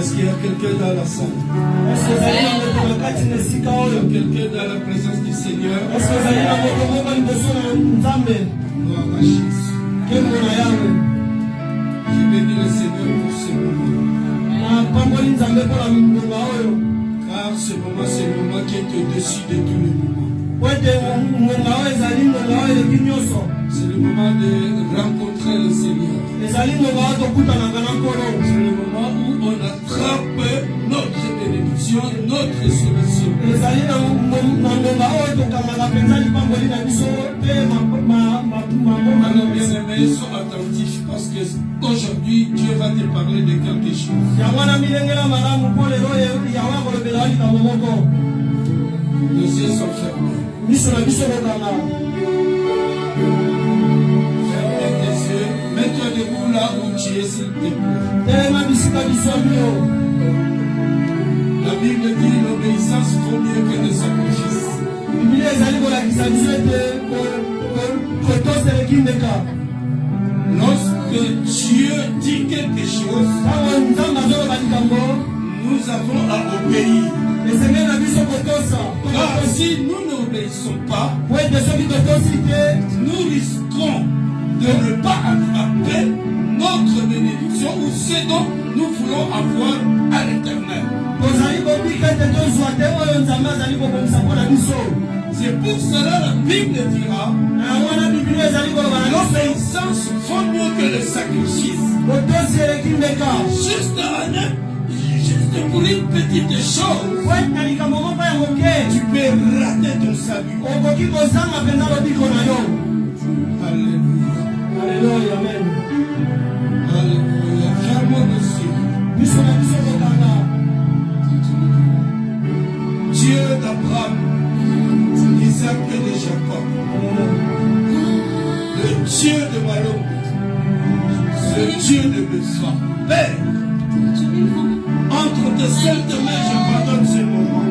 Est-ce qu'il y a quelqu'un dans la salle? Est-ce qu'il y a quelqu'un dans la présence du Seigneur? Gloire à Jésus. Je bénis le Seigneur pour ce moment. Car ce moment, c'est le moment qui est au-dessus de tous les moments. C'est le moment de rencontrer le Seigneur. C'est le moment où on attrape notre bénédiction, notre résurrection. Alors bien aimés, sois attentifs parce qu'aujourd'hui Dieu va te parler de quelque chose. Les yeux sont fermés. Fermez tes yeux. Mets-toi debout là où tu es, s'il te plaît. La Bible dit l'obéissance vaut mieux que le sacrifice. Lorsque Dieu dit quelque chose, nous avons à obéir. Car si nous n'obéissons pas, nous risquons de ne pas attraper notre bénédiction ou ce dont nous voulons avoir à l'éternel. C'est pour cela la Bible dira l'obéissance vaut mieux que le sacrifice. Juste pour une petite chose, tu peux rater ton salut. Alléluia. Alléluia. Amen. Alléluia. Fermons nos yeux. Dieu d'Abraham, d'Isaac et de Jacob, le Dieu de Malom, le Dieu de Bethsa, Père, entre tes saintes mains, j'abandonne ce moment.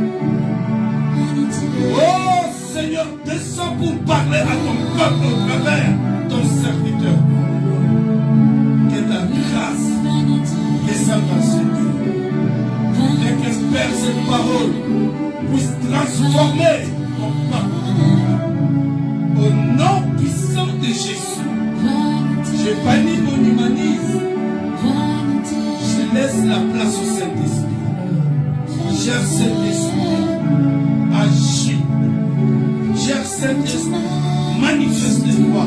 Oh Seigneur, descends pour parler à ton peuple au travers ton serviteur. Que ta grâce descende dans ce lieu. Et que Père, cette parole puisse transformer ton peuple. Au nom puissant de Jésus, je bannis mon humanisme. Je laisse la place au Saint-Esprit. Cher Saint-Esprit, agis. Cher Saint-Esprit, manifeste-toi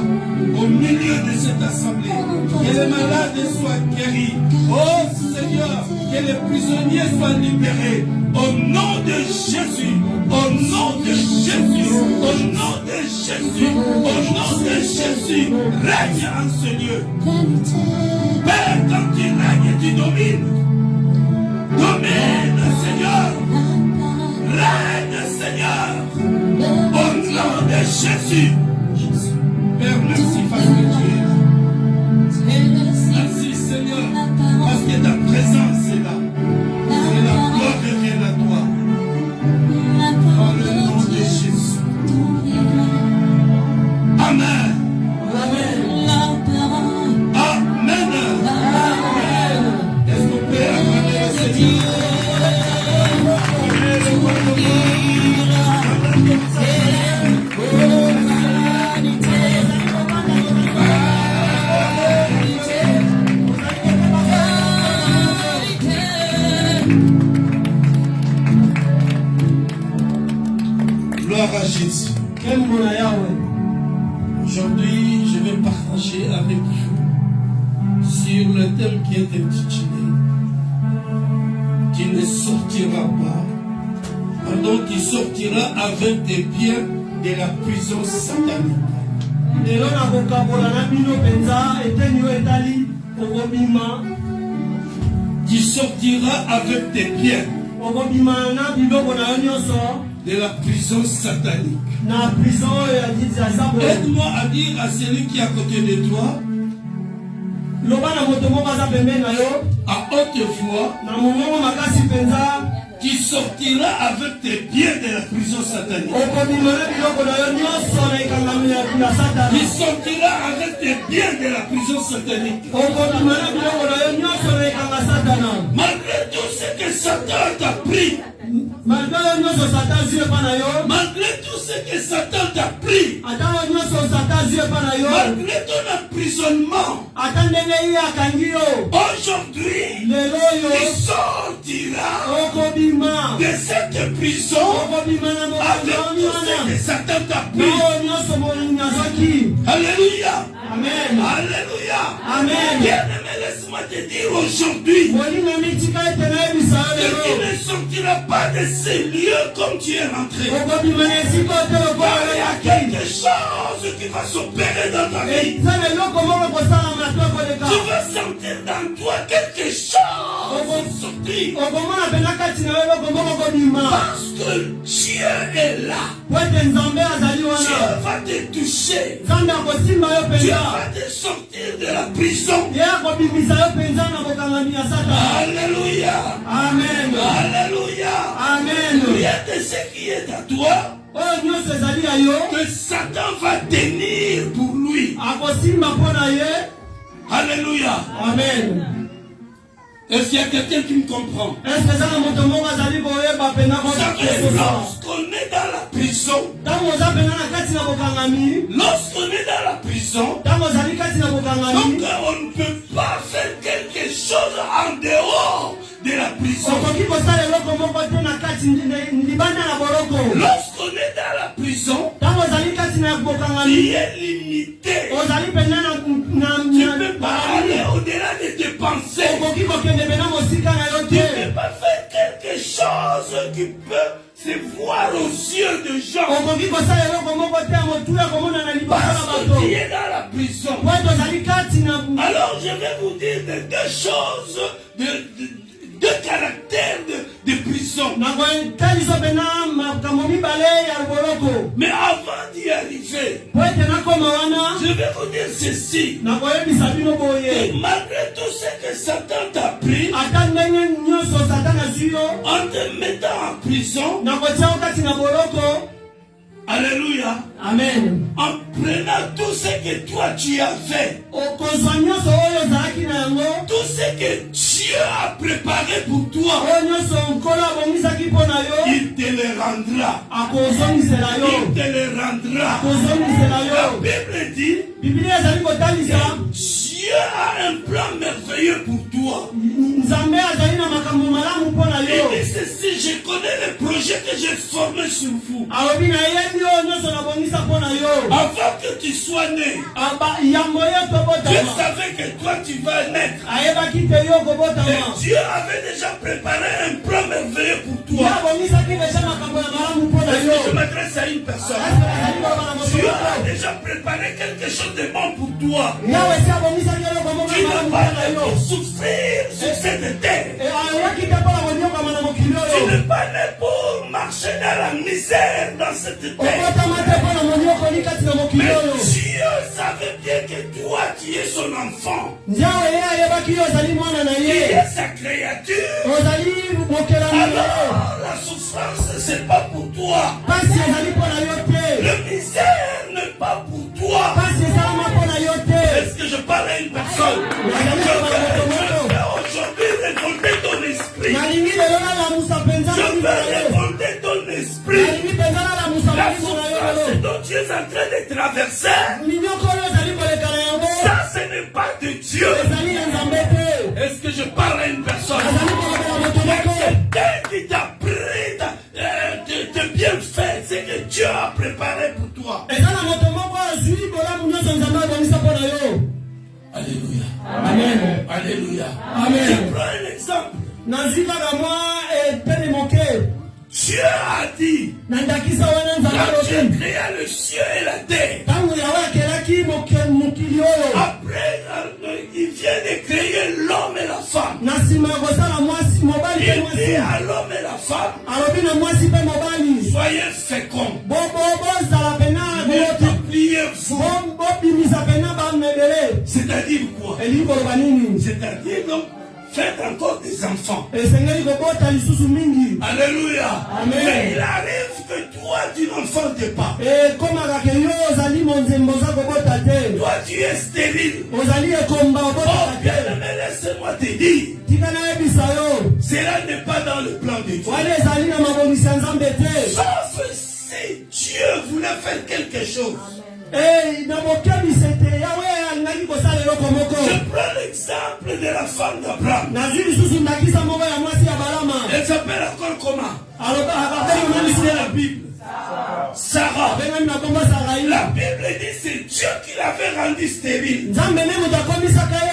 au milieu de cette assemblée. Que les malades soient guéris. Oh Seigneur, que les prisonniers soient libérés. Au nom de Jésus, au nom de Jésus, au nom de Jésus, au nom de Jésus, règne en ce lieu. Père, quand tu règnes, tu domines. Domine, Seigneur. Règne, Seigneur. Au nom de Jésus. Père, merci parce que tu es là. Merci, Seigneur, parce que ta présence est là. Et la gloire revient à toi. Dans le nom de Jésus. Amen. Amen. Amen. Est-ce qu'on peut acclamer le Seigneur? Gloire à Jésus. Aujourd'hui, je vais partager avec vous sur le thème qui est intitulé « Tu ne sortiras pas, pardon, tu sortiras avec des biens de la prison satanique. » Tu sortiras avec des biens de la prison satanique. Aide-moi à dire à celui qui est à côté de toi, à haute voix, tu sortiras avec tes biens de la prison satanique. Tu sortiras avec tes biens de la prison satanique. Malgré tout ce Satan t'a pris, malgré tout ce que Satan t'a pris, malgré ton emprisonnement, aujourd'hui, tu sortiras de cette prison avec tout ce que Satan t'a pris. Alléluia. Amen. Alléluia. Amen. Bien-aimé, laisse-moi te dire aujourd'hui, tu ne sortiras pas de ces lieux comme tu es rentré. Car il y a quelque chose qui va s'opérer dans ta vie. Tu vas sentir dans toi quelque chose sortir. Parce que Dieu est là. Dieu va te toucher. Dieu va te sortir de la prison. Alléluia. Amen. Alléluia. Amen. Rien de ce qui est à toi que Satan va tenir pour lui. Alléluia. Amen. Est-ce qu'il y a quelqu'un qui me comprend? Vous savez, lorsqu'on est dans la prison, donc on ne peut pas faire quelque chose en dehors de la prison. Lorsqu'on est dans la prison, il est limité. Tu ne peux pas aller au-delà de tes pensées. Tu ne peux pas faire quelque chose qui peut se voir aux yeux de gens. Parce que tu es dans la prison. Alors je vais vous dire deux choses, deux caractères de prison. Mais avant d'y arriver, je vais vous dire ceci. Que malgré tout ce que Satan t'a pris, en te mettant en prison, alléluia, Amen. en prenant tout ce que toi tu as fait, tout ce que Dieu a préparé pour toi, il te le rendra. Il te le rendra. La Bible dit que Dieu a un plan merveilleux pour toi. Il dit ceci, je connais les projets que j'ai formés sur vous. Avant que tu sois né, Dieu savait que toi tu vas naître. Et Dieu avait déjà préparé un plan merveilleux pour toi. Est-ce que je m'adresse à une personne? Dieu a déjà préparé quelque chose de bon pour toi. Tu n'as pas né pour souffrir sur cette terre. Tu n'es pas né pour marcher dans la misère dans cette terre. Mais Dieu savait bien que toi tu es son enfant. Il est sa créature. Alors la souffrance c'est pas pour toi. Le misère n'est pas pour toi. Est-ce que je parle à une personne? Je vais aujourd'hui révolter ton esprit. Je vais révolter ton esprit. La souffrance dont tu es en train de traverser, ça ce n'est pas de Dieu. Est-ce que je parle à une personne? Quelqu'un qui t'a pris de bien fait, c'est que Dieu a préparé pour toi. Alléluia. Amen. Alléluia. Amen. Je prends un exemple. Dieu a dit, quand Dieu créa le ciel et la terre, après il vient de créer l'homme et la femme. Il dit à l'homme et la femme, soyez féconds, multipliez-vous. C'est-à-dire quoi? C'est-à-dire donc, faites encore des enfants. Alléluia. Amen. Mais il arrive que toi tu n'enfantes pas. Toi tu es stérile. Oh bien aimé, laisse-moi te dire, cela n'est pas dans le plan de Dieu. Sauf si Dieu voulait faire quelque chose. Je prends l'exemple de la femme d'Abraham. Elle s'appelle encore comment? C'est la Bible. Sarah. La Bible dit c'est Dieu qui l'avait rendue stérile.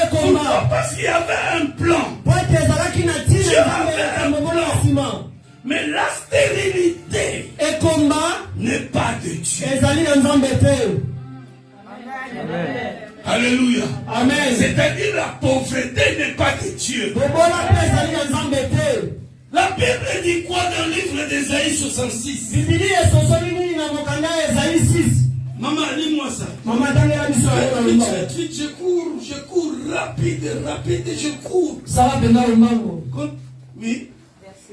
Pourquoi? Parce qu'il y avait un plan. Dieu avait un plan. Mais la stérilité n'est pas de Dieu. Alléluia. Amen. C'est-à-dire la pauvreté n'est pas de Dieu. La Bible dit quoi dans le livre d'Ésaïe 66? Maman, lis-moi ça. Vite, je cours, rapide, je cours. Ça va bien au Oui.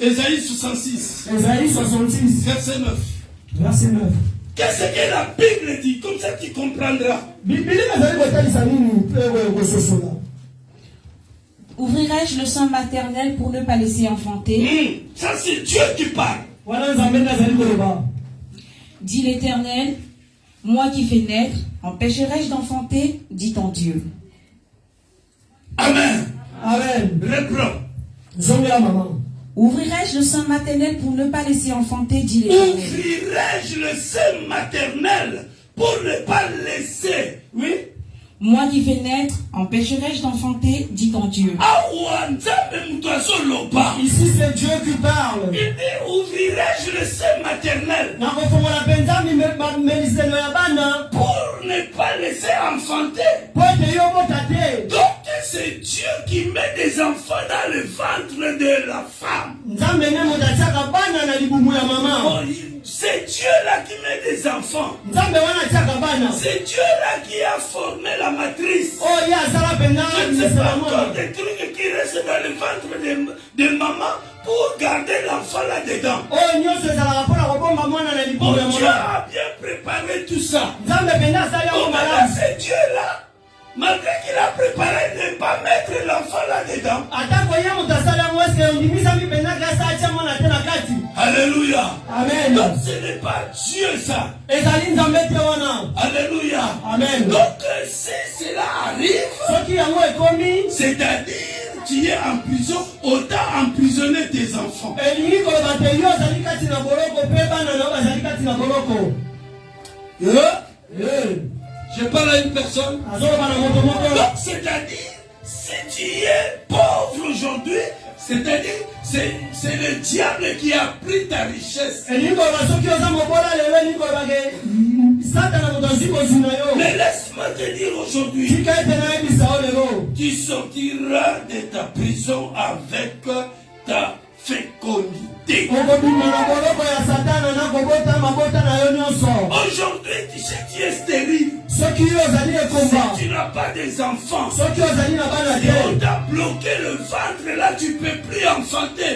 Ésaïe 66. Ésaïe 66. Verset 9. Verset 9. Qu'est-ce que la Bible dit? Comme ça tu comprendras. Ouvrirai-je le sein maternel pour ne pas laisser enfanter? Ça c'est Dieu qui parle. Dit l'Éternel, moi qui fais naître, empêcherai-je d'enfanter? Dit ton Dieu. Amen. Amen. Reprends. Ouvrirai-je le sein maternel pour ne pas laisser enfanter? Dit l'Éternel. Ouvrirai-je le sein maternel pour ne pas laisser? Oui. Moi qui fais naître, empêcherai-je d'enfanter? Dit ton Dieu. Ici c'est Dieu qui parle. Il dit ouvrirai-je le sein maternel pour ne pas laisser enfanter. Donc c'est Dieu qui met des enfants dans le ventre de la femme. C'est Dieu là qui met des enfants. C'est Dieu là qui a formé la matrice. Je ne sais pas encore des trucs qui restent dans le ventre de maman pour garder l'enfant là-dedans. Dieu a bien préparé tout ça. Maintenant c'est Dieu là. Malgré qu'il a préparé de ne pas mettre l'enfant là-dedans. Alléluia. Amen. Donc ce n'est pas Dieu ça. Alléluia. Amen. Donc si cela arrive, c'est-à-dire tu es en prison, autant emprisonner tes enfants. Je parle à une personne. Donc c'est-à-dire, si tu es pauvre aujourd'hui, c'est-à-dire, c'est le diable qui a pris ta richesse. Mais laisse-moi te dire aujourd'hui, tu sortiras de ta prison avec ta fécondité. Aujourd'hui, tu sais, tu es stérile. Si tu n'as pas des enfants, si on t'a bloqué le ventre, là tu ne peux plus enfanter.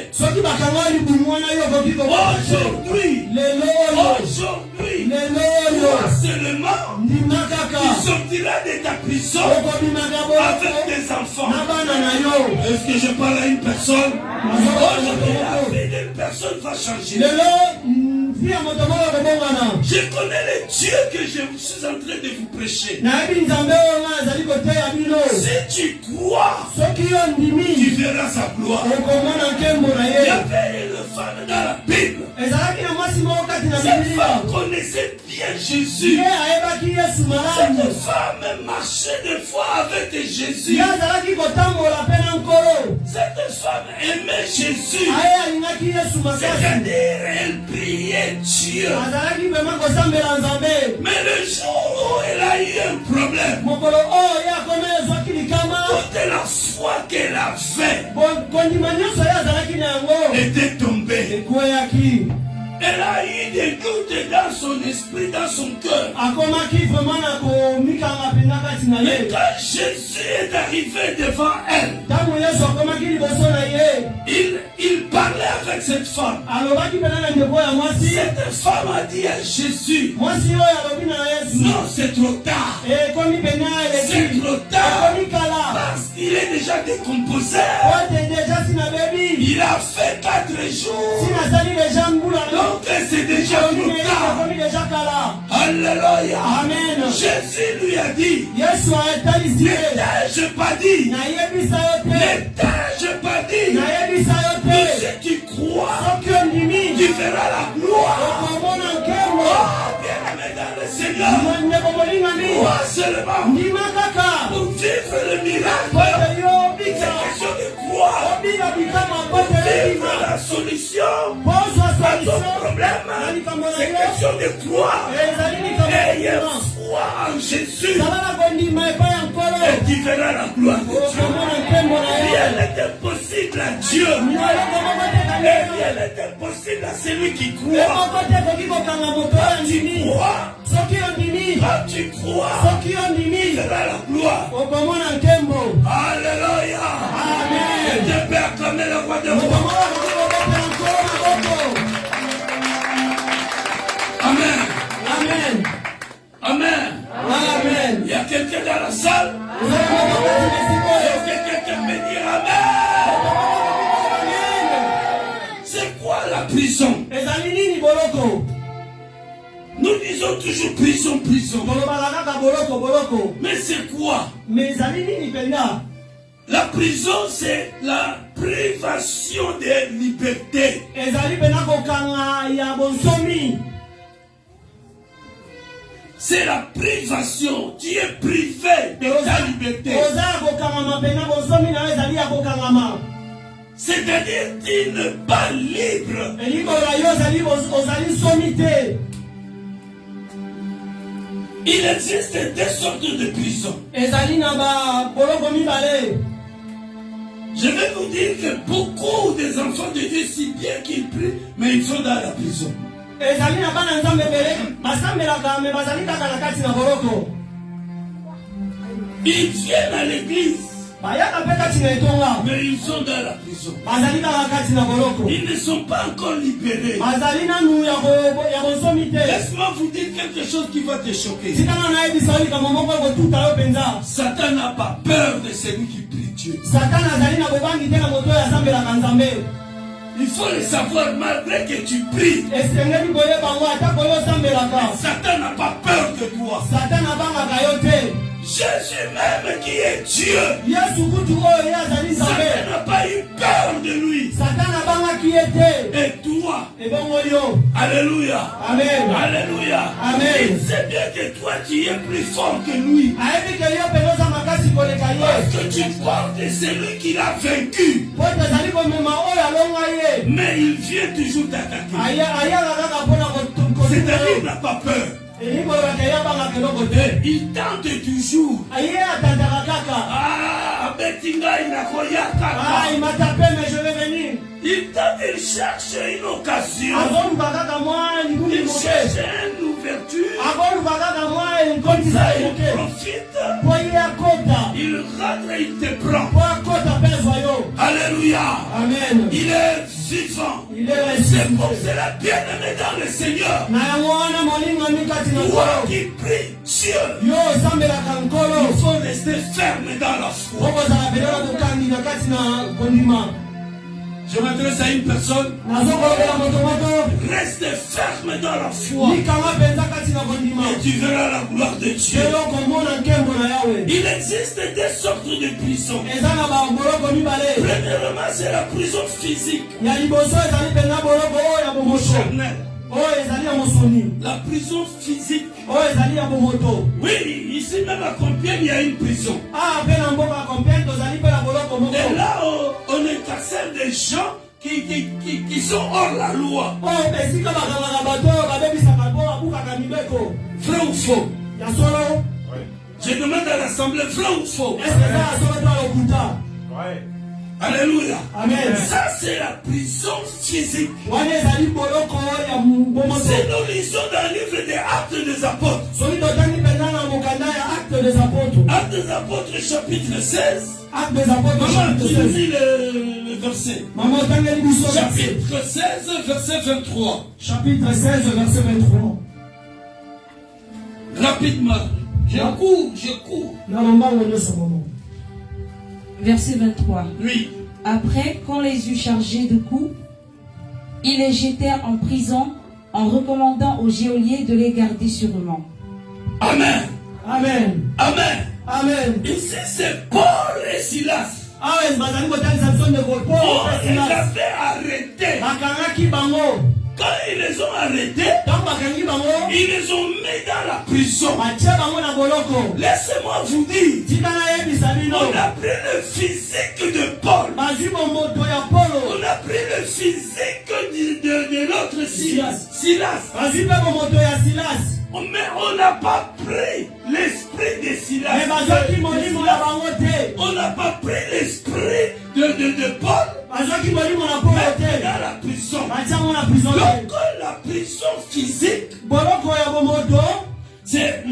Aujourd'hui, toi seulement, tu sortiras de ta prison avec des enfants. Est-ce que je parle à une personne? Aujourd'hui, la vie d'une personne va changer. Je connais le Dieu que je suis en train de vous prêcher. Si tu crois, tu verras sa gloire. Il y avait une femme dans la Bible. Cette femme connaissait bien Jésus. Cette femme marchait des fois avec Jésus. Cette femme aimait Jésus. C'est-à-dire, elle priait Dieu. Mais le jour où elle a eu un problème, toute la foi qu'elle avait était tombée. Elle a eu des doutes dans son esprit, dans son cœur. Mais quand Jésus est arrivé devant elle, il parlait avec cette femme. Cette femme a dit à Jésus, non, c'est trop tard. C'est trop tard. Parce qu'il est déjà décomposé. il a fait 4 jours. Donc c'est déjà trop tard. Alléluia. Amen. Jésus lui a dit, Yesu aetalisile. n'ai-je pas dit, Na yebisa yo te. n'ai-je pas dit, Na yebisa yo que te. si tu crois, Soki ondimi. tu verras la gloire. Okomona nkembo. Oh, bien-aimé dans le Seigneur, Ndeko molingani. crois seulement Ndima kaka. pour vivre le miracle. Pote yo C'est bika. question de croire. Obika bikama pote yo Vivre bika. la solution Pozwa à ton solution. problème. C'est question de croire. Ezali likambo Ayez ya foi en Jésus Sabana kondima epai ya nkolo. et tu verras la gloire de Dieu. Okomona nkembo na ye. Rien n'est impossible à Dieu. Nyoloko moko te Et kangela. rien n'est impossible à celui qui croit. Emoko te koki kokanga moto oyo Tu ndimi. crois. Soki ondimi. Quand tu crois, Soki tu ondimi. verras la gloire. Okomona nkembo. Alléluia. Amen. Et tu peux acclamer le roi de roi. Okomona koki kokopela nkolo maboko. Amen. Amen. Amen. Amen. Il y a quelqu'un dans la salle. Ozali moto kati na sikoyo. Est-ce que quelqu'un peut dire Amen? Amen. C'est quoi la prison? Ezali nini boloko? Nous disons toujours prison, prison. Tolobaka kaka boloko boloko. Mais c'est quoi? Mais ezali nini penza? La prison, c'est la privation de liberté. Ezali pena kokanga ya bonsomi. C'est la privation. Tu es privé de ta liberté. Oza kokangama pena bonsomi na ezali ya kokangama. C'est-à-dire tu n'es pas libre. Elikola yo ozali somi te. Il existe deux sortes de prisons. Ezali na ba boloko mibale. Je vais vous dire que beaucoup des enfants de Dieu, si bien qu'ils prient, mais ils sont dans la prison. Ezali na bana nzambe bele basambelaka me bazali kaka na kati na boloko. Ils viennent à l'église, Bayaka pe kati na etonga. mais ils sont dans la prison. Bazali kaka kati na boloko. Ils ne sont pas encore libérés. Bazali nanu ya bonsomi te. Laisse-moi vous dire quelque chose qui va te choquer. Tikana na yebisa yo likambo moko kotuta yo penza. Satan n'a pas peur de celui qui prie Dieu. Satana azali na bobangi te na moto oyo asambelaka nzambe. Il faut le savoir malgré que tu pries. Esengeli koyeba ngo ata koyo osambelaka. Satan n'a pas peur de toi. Satana abangaka yo te. Jésus même qui est Dieu. Yesu kutu oyo ye azali nzambe. Satan n'a pas eu peur de lui. Satana abangaki ye te. Et toi, Ebongo yo. alléluia. Amen. Alléluia. Amen. Il sait bien que toi tu es plus fort que lui. Ayebi ke yo mpenza oza makasi koleka Parce ye. que tu portes celui qui l'a vaincu. Po ete azali komema oyo alonga ye. Mais il vient toujours t'attaquer. Ayaka kaka mpona C'est-à-dire qu'il n'a pas peur. elikolobaka ye abangaka eloko te. Il tente toujours. Ye atandaka kaka. Ah, Betinga, il n'a pas Il m'a tapé mais je vais venir. Il tente, il cherche une occasion. Azoluka kaka mwa libuli Il moke. cherche une ouverture. Akoluka kaka mwa Comme enkotisa ça, il moke. profite. Po ye akota. Il rentre et il te prend. Po akota mpe ezwa yo. Alléluia. Amen. Il est vivant. Il est C'est pour ressuscité. cela, bien-aimé dans le Seigneur. Na yango wana molingami kati na Toi nkolo. qui prie Dieu, Yo osambelaka nkolo. il faut rester ferme dans la foi. okozala belela bokangi na kati na kondima. Je m'adresse à une personne. Nazokolobela moto moko. Reste ferme dans la foi. Likanga mpenza kati na kondima. Et tu verras la gloire de Dieu. Lelo komona nkembo na yawe. Il existe des sortes de prisons. Eza na baboloko mibale. Premièrement, c'est la prison physique. Ya liboso ezali mpenza boloko oyo ya bomoto. Charnel. Oyo ezali ya mosuni. La prison physique. Oyo ezali ya bomoto. Oui, ici même à Compiègne, il y a une prison. Ah, mpe na mboka ya Compiègne tozali mpe na boloko moko. Et là, on incarcère des gens qui sont hors la loi. Oyo esika bakangaka bato oyo babebisaka mpo babukaka mibeko. Vrai ou faux? Ya solo. Je demande à l'assemblée, vrai ou faux? Est-ce que eza ya solo to ya lokuta? Alléluia. Amen. Ça, c'est la prison physique. Wana ezali boloko ya bomoto. Si nous lisons dans le livre des Actes des Apôtres, Soki totangi mpenza na mokanda ya Actes des Apôtres. Actes des Apôtres, chapitre 16. Actes des Apôtres, Maman, chapitre tu 16. lis le verset. Maman otangeli biso verset. Chapitre 16, verset 23. Chapitre 16, verset 23. Rapidement. Je cours. Na lombango nyonso momo. Verset 23. Oui. Après, quand les eut chargés de coups, ils les jetèrent en prison en recommandant aux geôliers de les garder sûrement. Amen. Amen. Amen. Amen. Ici, c'est Paul et Silas. Amen. Bazali kotalisa biso ndeko Paul On et les Silas. avait arrêtés. Bakangaki bango. Quand ils les ont arrêtés, Tango bakangi bango. ils les ont mis dans la prison. Batie bango na boloko. Laissez-moi vous dire, Tika na yebisa bino. on a pris le physique de Paul. Bazwi bomoto ya Polo. On a pris le physique de l'autre Silas. Bazwi mpe bomoto ya Silas. Mais on n'a pas pris l'esprit de Silas. Mais bazwaki molimo na bango te. On n'a pas pris l'esprit de Paul Bazwaki molimo na Polo te. dans la prison. Batie yango na prison te. Donc la prison physique, Boloko ya bomoto. c'est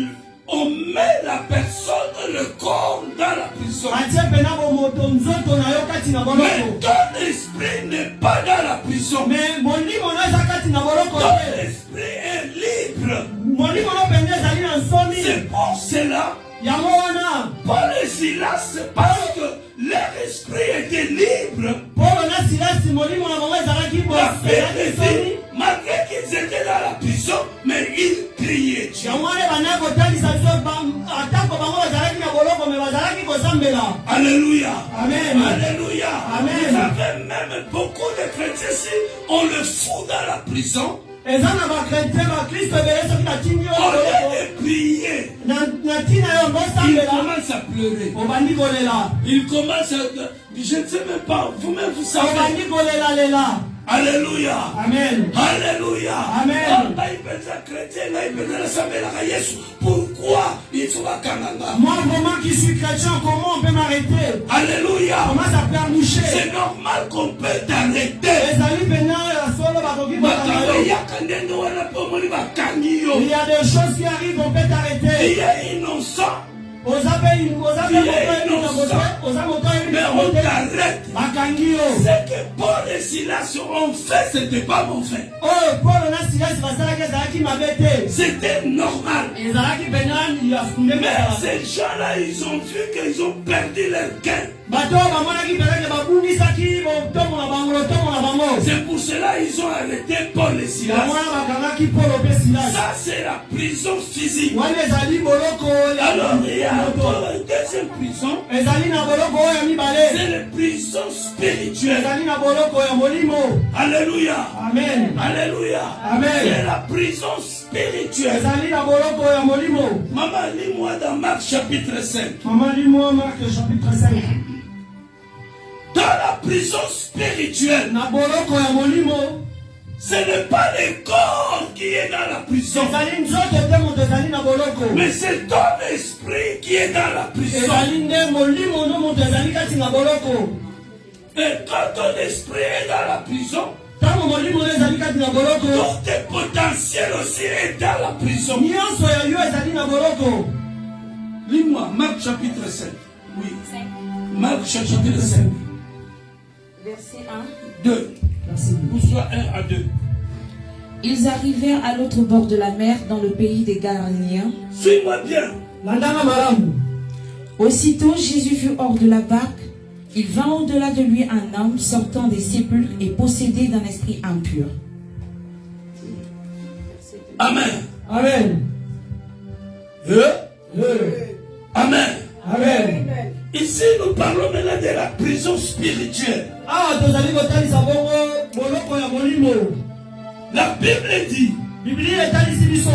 on met la personne, le corps dans la prison. Batie pena bomoto nzoto na yo kati na Mais boloko. ton esprit n'est pas dans la prison. Mais molimo na eza kati na boloko Ton te. esprit est libre. Molimo no pende ezali na nsomi. C'est pour cela, Yango wana. Paul et Silas, c'est parce que leur esprit était libre. Polo na Silasi molimo na bango ezalaki La Bible ezalaki nsomi. dit, malgré qu'ils étaient dans la prison, mais ils priaient Dieu. Yango wana ebanda kotalisa biso atako bango bazalaki na boloko me bazalaki kosambela. Alléluia. Amen. Alléluia. Amen. Vous avez même beaucoup de chrétiens ici, on le fout dans la prison. Eza na bakretien bakristo ebele soki natindi yo Au lieu boloko. de prier, Na ntina yo il ngosambela. commence à pleurer. Obandi kolela. Il commence à... Je ne sais même pas, vous-même vous savez. Obandi kolela lela. Alléluia. Amen. Alléluia. Amen. Pourquoi il faut la kananga? Moi vraiment qui suis chrétien, comment on peut m'arrêter? Alléluia. Comment ça peut moucher? C'est normal qu'on peut t'arrêter. Ezali pena ya solo bakoki Makambo kotanga yo. yaka ndenge wana po omoni bakangi yo. Il y a des choses qui arrivent, on peut Il t'arrêter. est innocent, Ozabe mais on t'arrête. bakangi yo. Ce que Paul et Silas ont fait, c'était pas mauvais. Oh, Paul na Silas basalaki ezalaki mabe te. C'était normal. Ezalaki pena ya funde Mais mesala. ces gens-là, ils ont vu qu'ils ont perdu leur gain. Bato bamonaki penake babungisaki botomo na bango lotomo na bango. C'est pour cela qu'ils ont arrêté Paul et Silas. Yango wana bakangaki Polo mpe Silas. Ça, c'est la prison physique. Wana ezali boloko ya Alors, il y a moto. encore une deuxième prison. Ezali na boloko oyo ya mibale. C'est la prison spirituelle. Ezali na boloko ya molimo. Alléluia. Amen. Alléluia. Amen. C'est la prison spirituelle. Ezali na boloko ya molimo. Maman, lis-moi dans Marc chapitre 5. Maman lis-moi Marc chapitre 5. Dans la prison spirituelle, Na boloko ya molimo. ce n'est pas le corps qui est dans la prison, Ezali nzoto te moto ezali na boloko. mais c'est ton esprit qui est dans la prison. Ezali nde molimo no moto ezali kati na boloko. Et quand ton esprit est dans la prison, Tango molimo no ezali kati na boloko. tout tes potentiels aussi est dans la prison. Nyonso ya yo ezali na boloko. Lis-moi Marc chapitre 5. Oui. Marc chapitre 5. Verset 1. 2. Ou soit 1 à 2. Ils arrivèrent à l'autre bord de la mer dans le pays des Galiléens. Suis-moi bien. Landanga malamu. Aussitôt Jésus fut hors de la barque. Il vint au-delà de lui un homme sortant des sépulcres et possédé d'un esprit impur. Amen. Amen. Amen. Amen. Ici, nous parlons maintenant de la prison spirituelle. Ah, tozali kotalisa bongo boloko ya molimo. La Bible dit, Biblia etalisi biso.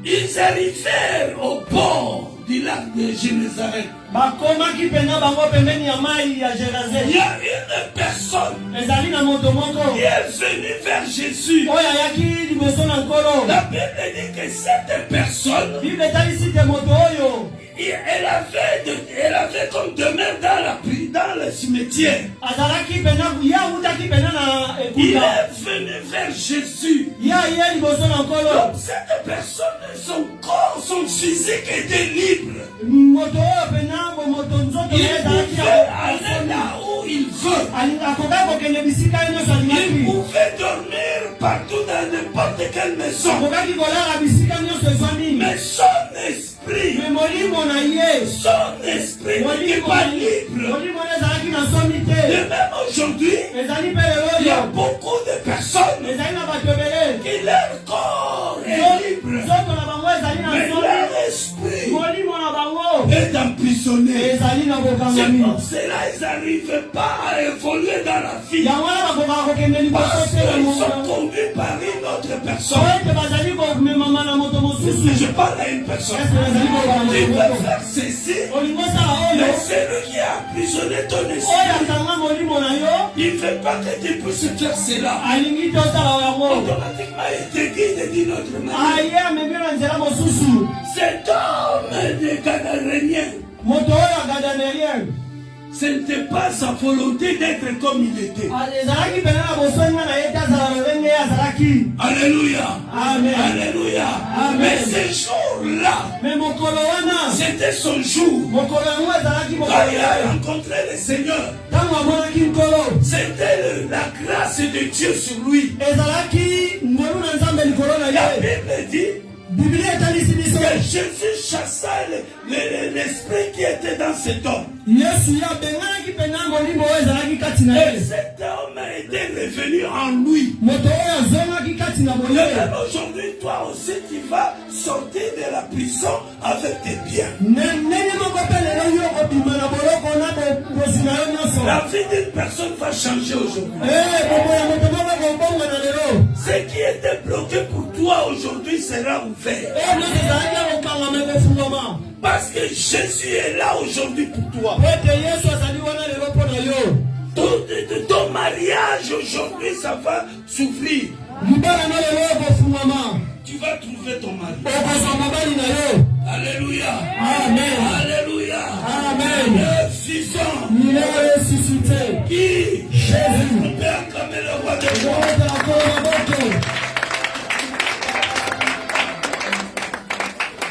ils arrivèrent au bord du lac de Génézareth. Bakomaki pena bango pembeni ya mai ya Il Géraze. y a une personne Ezali na moto moko. qui est venue vers Jésus. Oyo ayaki liboso na nkolo. La Bible dit que cette personne, Bible etalisi te moto oyo. elle avait comme demeure dans le cimetière. Azalaki pena ye awutaki pena na Il ekuta. est venu vers Jésus. Ye aye liboso na nkolo. Donc cette personne, son corps, son physique était libre. Moto oyo pena moto nzoto Il ye ezalaki pouvait aller là où il veut. akoka kokende bisika ye nyonso Il alingaki. pouvait dormir partout dans n'importe quelle maison. akokaki kolala bisika nyonso ezwa nini. Mais son esprit, me molimo na ye, son esprit n'est pas libre. molimo na ezalaki na nsomi Et te. même aujourd'hui, ezali mpe lelo il y a oyo beaucoup de personnes ezali na bato ebele qui leur corps est libre, nzoto na bango ezali na mais nsomi, leur esprit molimo na bango est emprisonné. ezali na C'est bokangami. pour cela qu'ils n'arrivent pas à évoluer dans la vie. yango wana bakokaka kokende liboso Parce te na qu'ils sont moto conduits par une autre po personne. ete bazali komemama na moto mosusu. Je parle à une personne. Est-ce que bazali kokaka Tu na peux moto faire ceci, olingo osala oyo mais c'est lui qui a emprisonné ton oyo esprit. akanga molimo na yo Il ne fait pas que tu puisses faire cela. alingi te osala yango Automatiquement, il te guide d'une autre manière. aye amemi na nzela mosusu. Cet homme de Gadarénien, moto oyo agadanerien ce n'était pas sa volonté d'être comme il était. ezalaki pene na bosonga na ye te azala lolenge ye azalaki. Alléluia. Amen. Alléluia. Amen. Mais ce jour-là, me mokolo wana c'était son jour. mokolo yango ezalaki Quand mokolo il a rencontré le Seigneur, ntango amonaki nkolo c'était la grâce de Dieu sur lui. ezalaki ngolu na nzambe likolo na La ye. Bible dit biblia etalisi biso que Jésus chassa l'esprit qui était dans cet homme. yesu ye abenganaki mpenza molimo oyo ezalaki kati na Et ye. cet homme était revenu en lui. moto oyo azongaki kati na Et boye. même aujourd'hui, toi aussi, tu vas sortir de la prison avec tes biens. ndenge moko mpe lelo yo kobima na boloko na bobosi na yo nyonso. La vie d'une personne va changer aujourd'hui. bobo ya moto moko kobonga na lelo. Ce qui était bloqué pour toi aujourd'hui sera ouvert. nyonso ezalaki ya kokangama ekofungwama. Parce que Jésus est là aujourd'hui pour toi. po ete yesu azali wana lelo mpo na yo. Ton mariage aujourd'hui, ça va s'ouvrir. libala na lelo ekofungwama. Tu vas trouver ton mari. okozwa mobali na yo. Alléluia. Amen. Alléluia. Amen. Le vivant lilelo ressuscité. qui Jésus. on peut acclamer le roi des rois. okotela kolo maboko.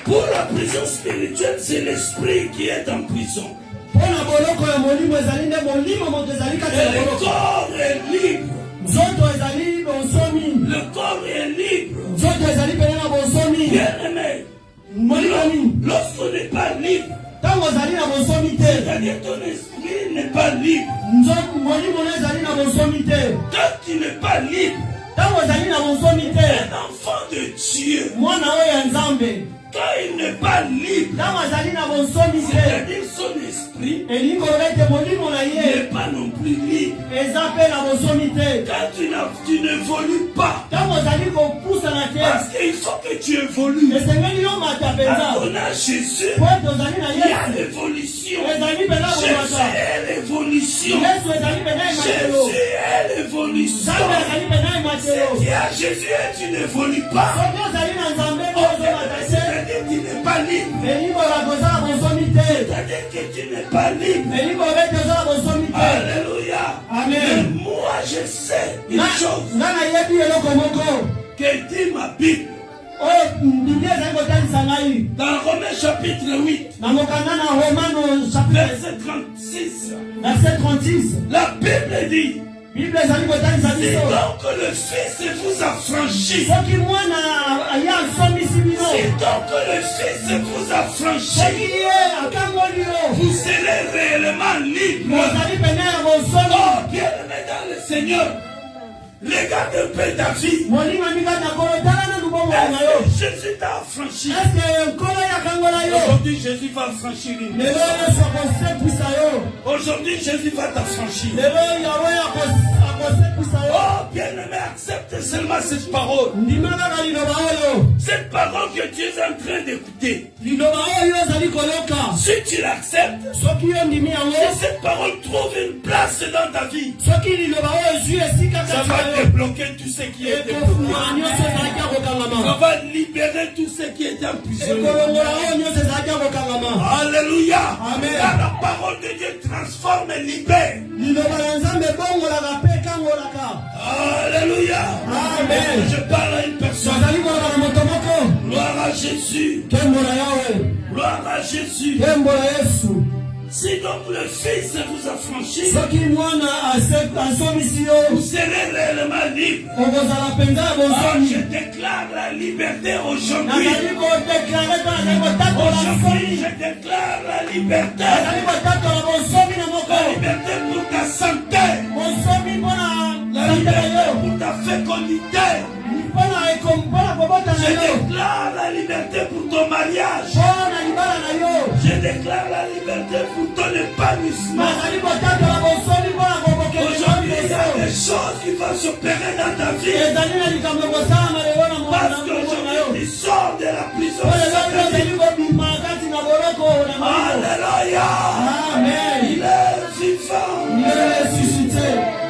Pour la prison spirituelle, c'est l'esprit qui est en prison. mpo na boloko ya molimo ezali nde molimo moto ezali kati Et ya le boloko. corps est libre. nzoto ezali bonsomi. Le corps est libre. nzoto ezali pene na bonsomi. Bien aimé. molimo nini. Lorsqu'on n'est pas libre, ntango ozali na bonsomi te. c'est-à-dire ton esprit n'est pas libre. molimo no ezali na bonsomi te. Quand tu n'es pas libre, ntango ozali na bonsomi te. un enfant de Dieu, mwana oyo ya nzambe quand il n'est pas libre, ntango azali na bonsomi te. c'est-à-dire son esprit elingi koloba ete molimo na ye n'est pas non plus libre. eza mpe na bonsomi te. Quand tu n'évolues pas, ntango ozali kopusana te. parce qu'il faut que tu évolues. esengeli yo mata À mpenza. ton âge, Jésus, po ete ozali na il y a yesu l'évolution. ezali mpenza Jésus komata. est l'évolution. yesu ezali mpenza ematelo. Jésus est l'évolution. nzambe azali mpenza ematelo. Si tu as Jésus et tu n'évolues pas, soki ozali na nzambe mpe ozomata te. c'est-à-dire que tu n'es pas libre. elikola kozala bonsomi te. C'est-à-dire que tu n'es pas libre. elikola ete ozala bonsomi te. Alléluia. Amen. Mais moi, je sais une chose nga nayebi eloko moko que dit ma Bible. oyo biblia ezali kotalisa ngai Dans Romains chapitre 8, na mokanda na romano chapitre verset 36, verset 36. la Bible dit, bible ezali kotalisa si biso donc le Fils vous a franchi, soki mwana ye asomisi bino, si donc le Fils vous a soki franchi, ye akangoli yo, vous serez réellement libre. ozali pene ya bonsomi. Oh, bien-aimé dans le Seigneur, regarde un peu ta vie. molinga mikati na kolo tala na lubongo na yo. Est-ce que Jésus t'a affranchi? eske nkolo ye akangola yo. Aujourd'hui, Jésus va affranchir une lelo personne. yesu akosepwisa yo. Aujourd'hui, Jésus va t'affranchir. lelo yawe akosepwisa yo. Oh, bien-aimé, accepte seulement cette parole. ndima kaka liloba oyo. Cette parole que tu es en train d'écouter. liloba oyo ozali koloka. Si tu l'acceptes, soki yo ndimi yango, si cette parole trouve une place dans ta vie, soki liloba oyo ezwi esika ça kati va na yo, débloquer tout ce qui est ekofungwala bloqué. nyonso ezalaki ya Ça kokangama. va libérer tout ce qui est emprisonné. ekolongola oyo nyonso ezalaki ya kokangama. Alléluia. Amen. Car la parole de Dieu transforme et libère. liloba na nzambe ebongolaka mpe ekangolaka. Alléluia. Amen. Je parle à une personne. tozali koloba na moto moko. Gloire à Jésus. nkembo na yawe, Gloire à Jésus. nkembo na yesu. Si donc le Fils vous a franchi, soki mwana asomisi yo, vous serez réellement libre. okozala penza ya Oh, bonsomi. je déclare la liberté aujourd'hui. Nazali kodeklare to nazali kotatola Aujourd'hui, bonsomi. je déclare la liberté. Nazali kotatola bonsomi na La moko. liberté pour ta santé. Bonsomi mpona La santé na liberté yo. pour ta fécondité. Mpona kobota na Je yo. déclare la liberté pour ton mariage. Mpona libala na yo. Je déclare la liberté pour ton épanouissement. Nazali kotatola bonsomi mpona kobokela Aujourd'hui, il y a biso. des choses qui vont s'opérer dans ta vie. Ezali na likambo ekosalama lelo na Parce mwana na qu'aujourd'hui, yo. tu sors de la prison. Oyo lelo ozali kobima kati na boloko na molimo. Alléluia. Amen. Il est vivant. Il est ressuscité.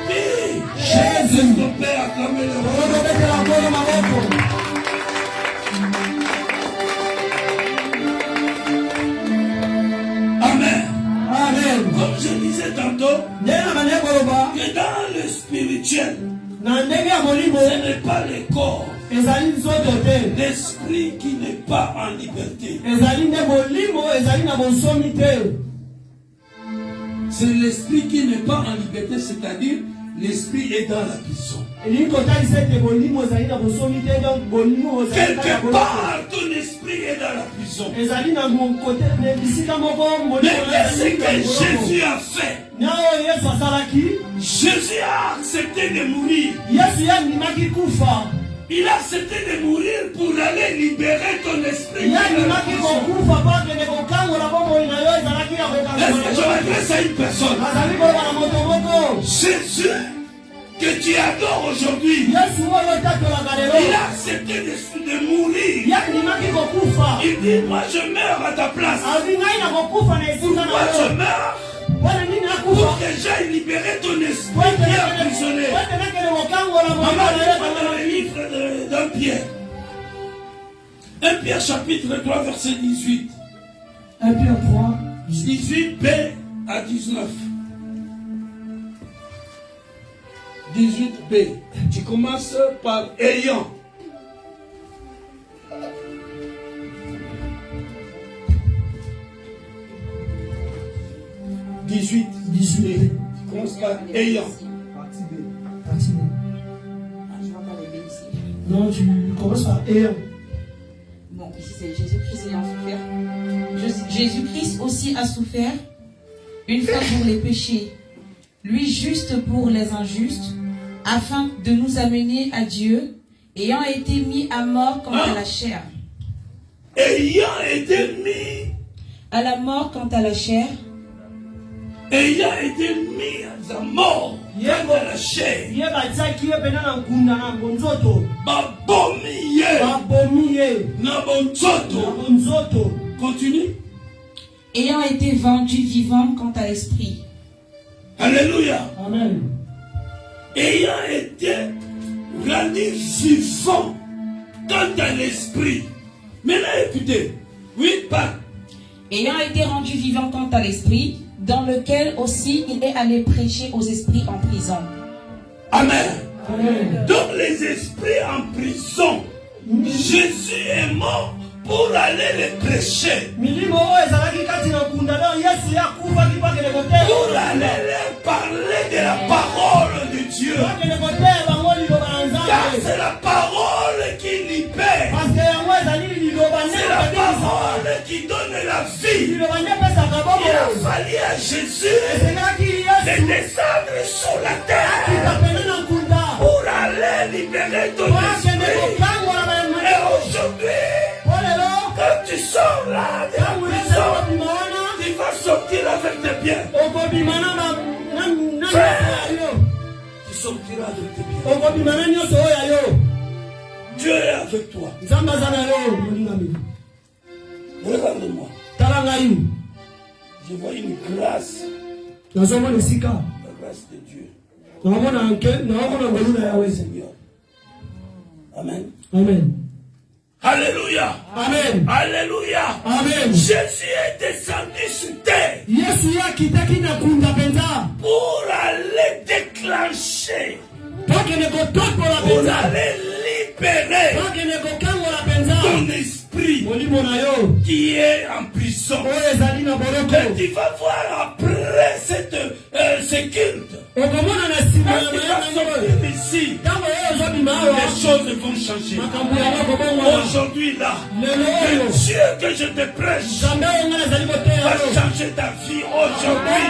Oui. Jésus. Ton Père, acclamez le roi. Okobetela nkolo maboko. Amen. Amen. Comme je disais tantôt, Ndenge na bande koloba que dans le spirituel, na ndenge ya molimo ce n'est pas le corps, ezali nzoto te. l'esprit qui n'est pas en liberté. Ezali nde molimo ezali na bonsomi te. C'est l'esprit qui n'est pas en liberté, c'est-à-dire l'esprit est dans la prison. Elingi kotalisa ete bolimo ezali na bonsomi te, donc bolimo ezali na Quelque boloko. part, ton esprit est dans la prison. Ezali na kote na bisika moko molimo Mais qu'est-ce ezali na que boloko. Jésus a fait? Na oyo Yesu asalaki, Jésus a accepté de mourir. Yesu ye andimaki kufa. Il a accepté de mourir pour aller libérer ton esprit. Ye andimaki kokufa mpo akende kokangola bomoi na yo ezalaki ya Est-ce que je kokangola. m'adresse à une personne? Azali koloba na moto moko. Jésus que tu adores aujourd'hui, Yesu oyo otatolaka il lelo. a accepté de mourir. Ye andimaki kokufa. Il dit, moi je meurs à ta place. Azi ngai na kokufa na esika na Moi je yo. meurs Mpona nini pour nakufa? que j'aille libérer ton esprit qui est emprisonné. Mpona nakende kokangola molimo Maman, na il yo dans kangana le livre d'un Pierre. 1 Pierre chapitre 3 verset 18. 1 Pierre 3. 18b à 19. 18b. Tu commences par ayant. « 18. Tu commences par ayant. Partie B. Je ne vois pas les B ici. Non, tu commences par ayant. Bon, ici c'est Jésus-Christ ayant souffert. Jésus-Christ aussi a souffert une fois pour les péchés, lui juste pour les injustes, afin de nous amener à Dieu, ayant été mis à mort quant à la chair. Ayant été mis. À la mort quant à la chair. Ayant été mis à mort. Quant à la chair. Ye batiaki ye pena na nkunda na bonzoto. Babomi ye. Babomi ye. Na Na bonzoto. bonzoto. Continue. Ayant été vendu vivant quant à l'esprit. Alléluia. Amen. Ayant été rendu vivant quant à l'esprit. Maintenant écoutez. Oui, pas. Ayant été rendu vivant quant à l'esprit, dans lequel aussi il est allé prêcher aux esprits en prison. Amen. Amen. Donc les esprits en prison, Jésus est mort pour aller les prêcher. Milimo oyo ezalaki kati na nkunda donc Yesu ye akufaki mpo akende Pour koteya. aller leur parler de la parole de Dieu. Po akende koteya bango liloba na Car Nzambe. c'est la parole qui libère. Parce que yango ezali liloba nde C'est la ekobebisa. parole qui donne la vie. Liloba nde epesaka Il a bomo. fallu à Jésus Esengelaki de Yesu descendre sur la akita terre pene na nkunda. pour aller libérer ton Po akende esprit. kokangola Et bango. aujourd'hui, Po lelo quand tu sors là de la tangu eza prison, kobima wana tu vas sortir avec tes biens. okobima na nyonso ya yo. Tu sortiras avec tes biens. Okobima na nyonso oyo ya yo. Dieu est avec toi. Nzambe aza na yo molingami. Regarde-moi. Tala ngai. Je vois une grâce, Nazomona esika. la grâce de Dieu. Naomona ngolu na yawe. Seigneur. Amen. Amen. Alléluia. Amen. Alléluia. Amen. Jésus est descendu sur terre Yesu ye akitaki na nkunda mpenza. pour aller déclencher, Po akende kototola pour mpenza. aller libérer Po akende kokangola mpenza. ton esprit Molimo na yo qui est en prison. oyo ezali na boloko. Mais tu vas voir après ce culte. Okomona na nsima Quand ya tu mayele vas na yo. sortir ici, ici, ntango oyo ozobima awa les choses vont changer. makambo yango kobongwana Aujourd'hui là, lelo oyo le Dieu que je te prêche nzambe oyo nga nazali koteya va yo changer ta vie aujourd'hui.